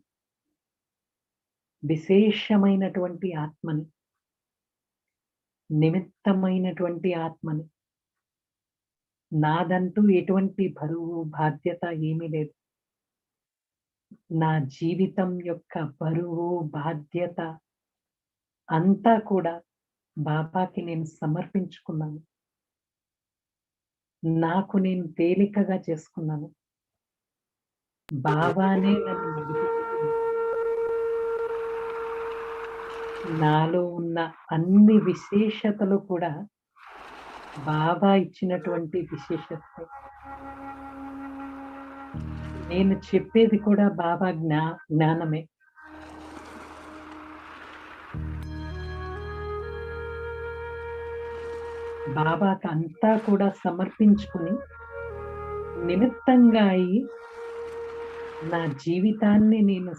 విశేషమైనటువంటి ఆత్మని. నిమిత్తమైనటువంటి ఆత్మని. నాదంటూ ఎటువంటి బరువు బాధ్యత ఏమీ లేదు. నా జీవితం యొక్క బరువు బాధ్యత అంతా కూడా బాబాకి నేను సమర్పించుకున్నాను. నాకు నేను తేలికగా చేసుకున్నాను. బాబానే నన్ను నడిపిస్తున్నారు. నాలో ఉన్న అన్ని విశేషతలు కూడా బాబా ఇచ్చినటువంటి విశేషతలే. నేను చెప్పేది కూడా బాబా జ్ఞానమే. బాబాకి అంతా కూడా సమర్పించుకుని నిమిత్తంగా అయి నా జీవితాన్ని నేను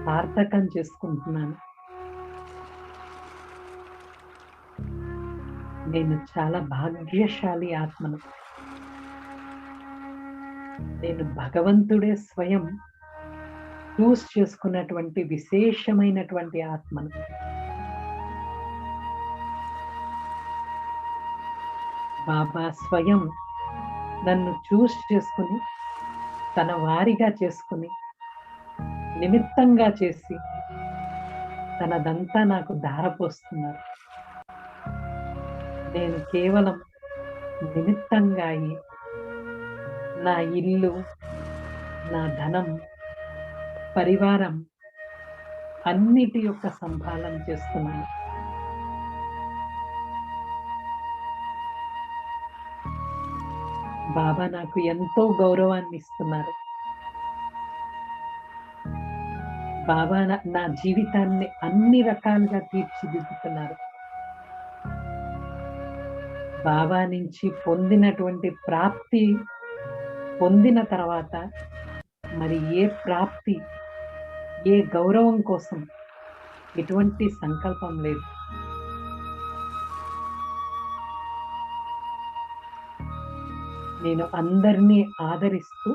సార్థకం చేసుకుంటున్నాను. నేను చాలా భాగ్యశాలి ఆత్మను. నేను భగవంతుడే స్వయం చూస్ చేసుకున్నటువంటి విశేషమైనటువంటి ఆత్మను. బాబా స్వయం నన్ను చూస్ చేసుకుని తన వారిగా చేసుకుని నిమిత్తంగా చేసి తనదంతా నాకు ధారపోస్తున్నారు. నేను కేవలం నిమిత్తంగా అయి నా ఇల్లు, నా ధనం, పరివారం అన్నిటి యొక్క సంభాళన చేస్తున్నాను. బాబా నాకు ఎంతో గౌరవాన్ని ఇస్తున్నారు. బాబా నా జీవితాన్ని అన్ని రకాలుగా తీర్చిదిద్దుతున్నారు. బాబా నుంచి పొందినటువంటి ప్రాప్తి పొందిన తర్వాత మరి ఏ ప్రాప్తి, ఏ గౌరవం కోసం ఎటువంటి సంకల్పం లేదు. నేను అందరినీ ఆదరిస్తూ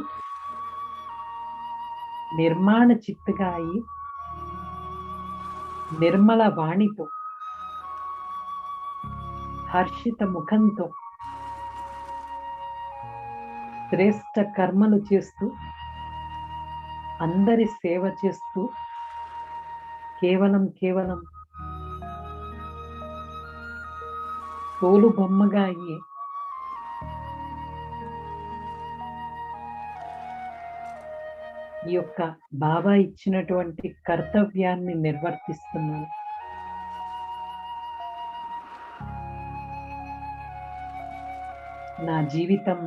నిర్మాణ చిత్తుగా అయి నిర్మల వాణితో హర్షిత ముఖంతో శ్రేష్ట కర్మలు చేస్తూ అందరి సేవ చేస్తూ కేవలం తోలు బొమ్మగా అయ్యి ఈ యొక్క బాబా ఇచ్చినటువంటి కర్తవ్యాన్ని నిర్వర్తిస్తున్నాను. నా జీవితం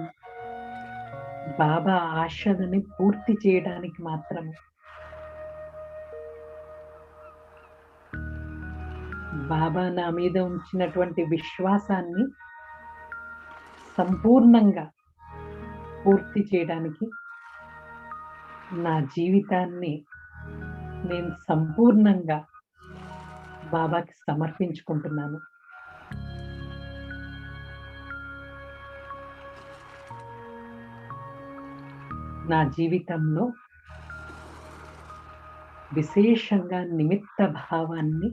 బాబా ఆశలని పూర్తి చేయడానికి మాత్రమే. బాబా నా మీద ఉంచినటువంటి విశ్వాసాన్ని సంపూర్ణంగా పూర్తి చేయడానికి నా జీవితాన్ని నేను సంపూర్ణంగా బాబాకి సమర్పించుకుంటున్నాను. నా జీవితంలో విశేషంగా నిమిత్త భావాన్ని,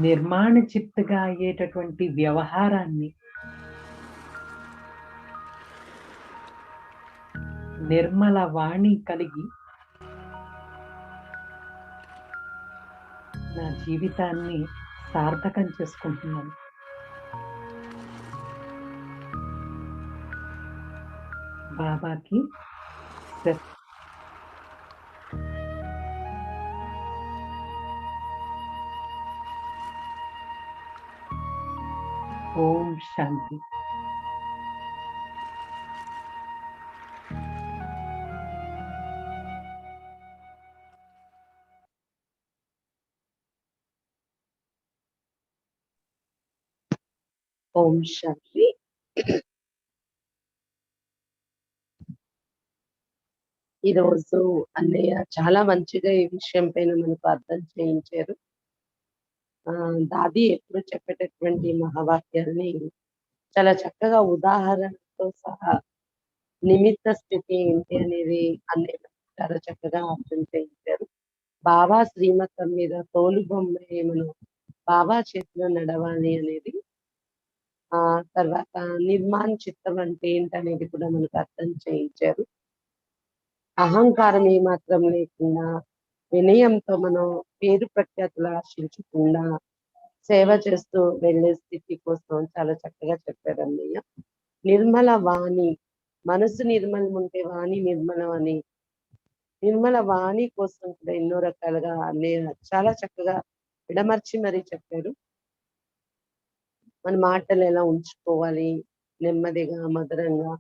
నిర్మాణ చిత్తుగా అయ్యేటటువంటి వ్యవహారాన్ని, నిర్మల వాణి కలిగి నా జీవితాన్ని సార్థకం చేసుకుంటున్నాను. బాబాకి ఓం శాంతి. ఓం శాంతి. ఈరోజు అన్నయ్య చాలా మంచిగా ఈ విషయం పైన మనకు అర్థం చేయించారు. దాది ఎప్పుడు చెప్పేటటువంటి మహావాక్యాల్ని చాలా చక్కగా ఉదాహరణతో సహా నిమిత్త స్థితి ఏంటి అనేది అన్నయ్య చాలా చక్కగా అర్థం చేయించారు. బాబా శ్రీమతం మీద తోలుబొమ్మ ఏమను బాబా చేతిలో నడవాలి అనేది తర్వాత నిర్మాణ చిత్తం అంటే ఏంటనేది కూడా మనకు అర్థం చేయించారు. అహంకారం ఏమాత్రం లేకుండా వినయంతో మనం పేరు ప్రఖ్యాతులు ఆశించకుండా సేవ చేస్తూ వెళ్ళే స్థితి కోసం చాలా చక్కగా చెప్పారు అన్నయ్య. నిర్మల వాణి, మనసు నిర్మలం ఉంటే వాణి నిర్మలం అని, నిర్మల వాణి కోసం కూడా ఎన్నో రకాలుగా అన్నయ్య చాలా చక్కగా విడమర్చి మరీ చెప్పారు. మన మాటలు ఎలా ఉంచుకోవాలి, నెమ్మదిగా మధురంగా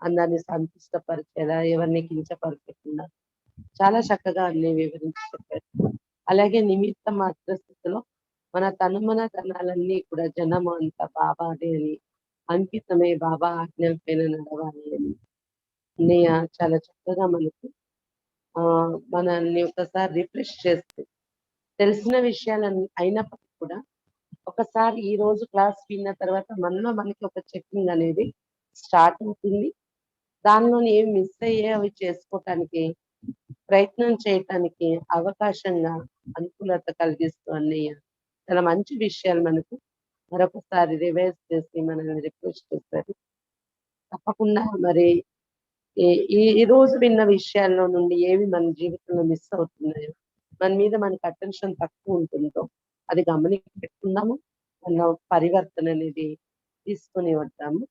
అందరిని సంతుష్టపరిచేలా, ఎవరిని కించపరచకుండా చాలా చక్కగా అన్ని వివరించి చెప్పారు. అలాగే నిమిత్త మాత్ర స్థితిలో మన తనుమన ధనాలన్నీ కూడా జనము అంతా బాబాదే అని, అంకితమే బాబా ఆజ్ఞల పైన నడవాలి అని అన్నయ్య చాలా చక్కగా మనకు మనల్ని ఒకసారి రిఫ్రెష్ చేస్తూ తెలిసిన విషయాలన్నీ అయినప్పటికీ కూడా ఒకసారి ఈ రోజు క్లాస్ విన్న తర్వాత మనలో మనకి ఒక చెకింగ్ అనేది స్టార్ట్ అవుతుంది. దానిలోని ఏం మిస్ అయ్యే అవి చేసుకోవటానికి ప్రయత్నం చేయటానికి అవకాశంగా అనుకూలత కలిగిస్తూ అన్నయ్య చాలా మంచి విషయాలు మనకు మరొకసారి రివైజ్ చేసి మనల్ని రిక్వెస్ట్ చేశారు. తప్పకుండా మరి ఈ ఈ ఈ రోజు విన్న విషయాల్లో నుండి ఏవి మన జీవితంలో మిస్ అవుతున్నాయో, మన మీద మనకు అటెన్షన్ తక్కువ ఉంటుందో అది గమనించి పెట్టుకుందాము. మన పరివర్తన అనేది తీసుకొని వద్దాము.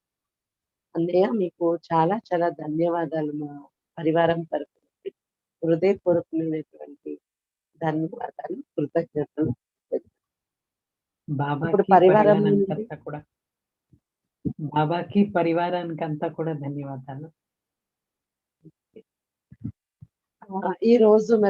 అన్నయ్య మీకు చాలా చాలా ధన్యవాదాలు. మా పరివారం తరఫు నుండి హృదయపూర్వకమైనటువంటి ధన్యవాదాలు, కృతజ్ఞతలు. ఇప్పుడు బాబాకి పరివారం నుండి పరివారానికంతా కూడా బాబాకి పరివారానికంతా కూడా ధన్యవాదాలు. ఈ రోజు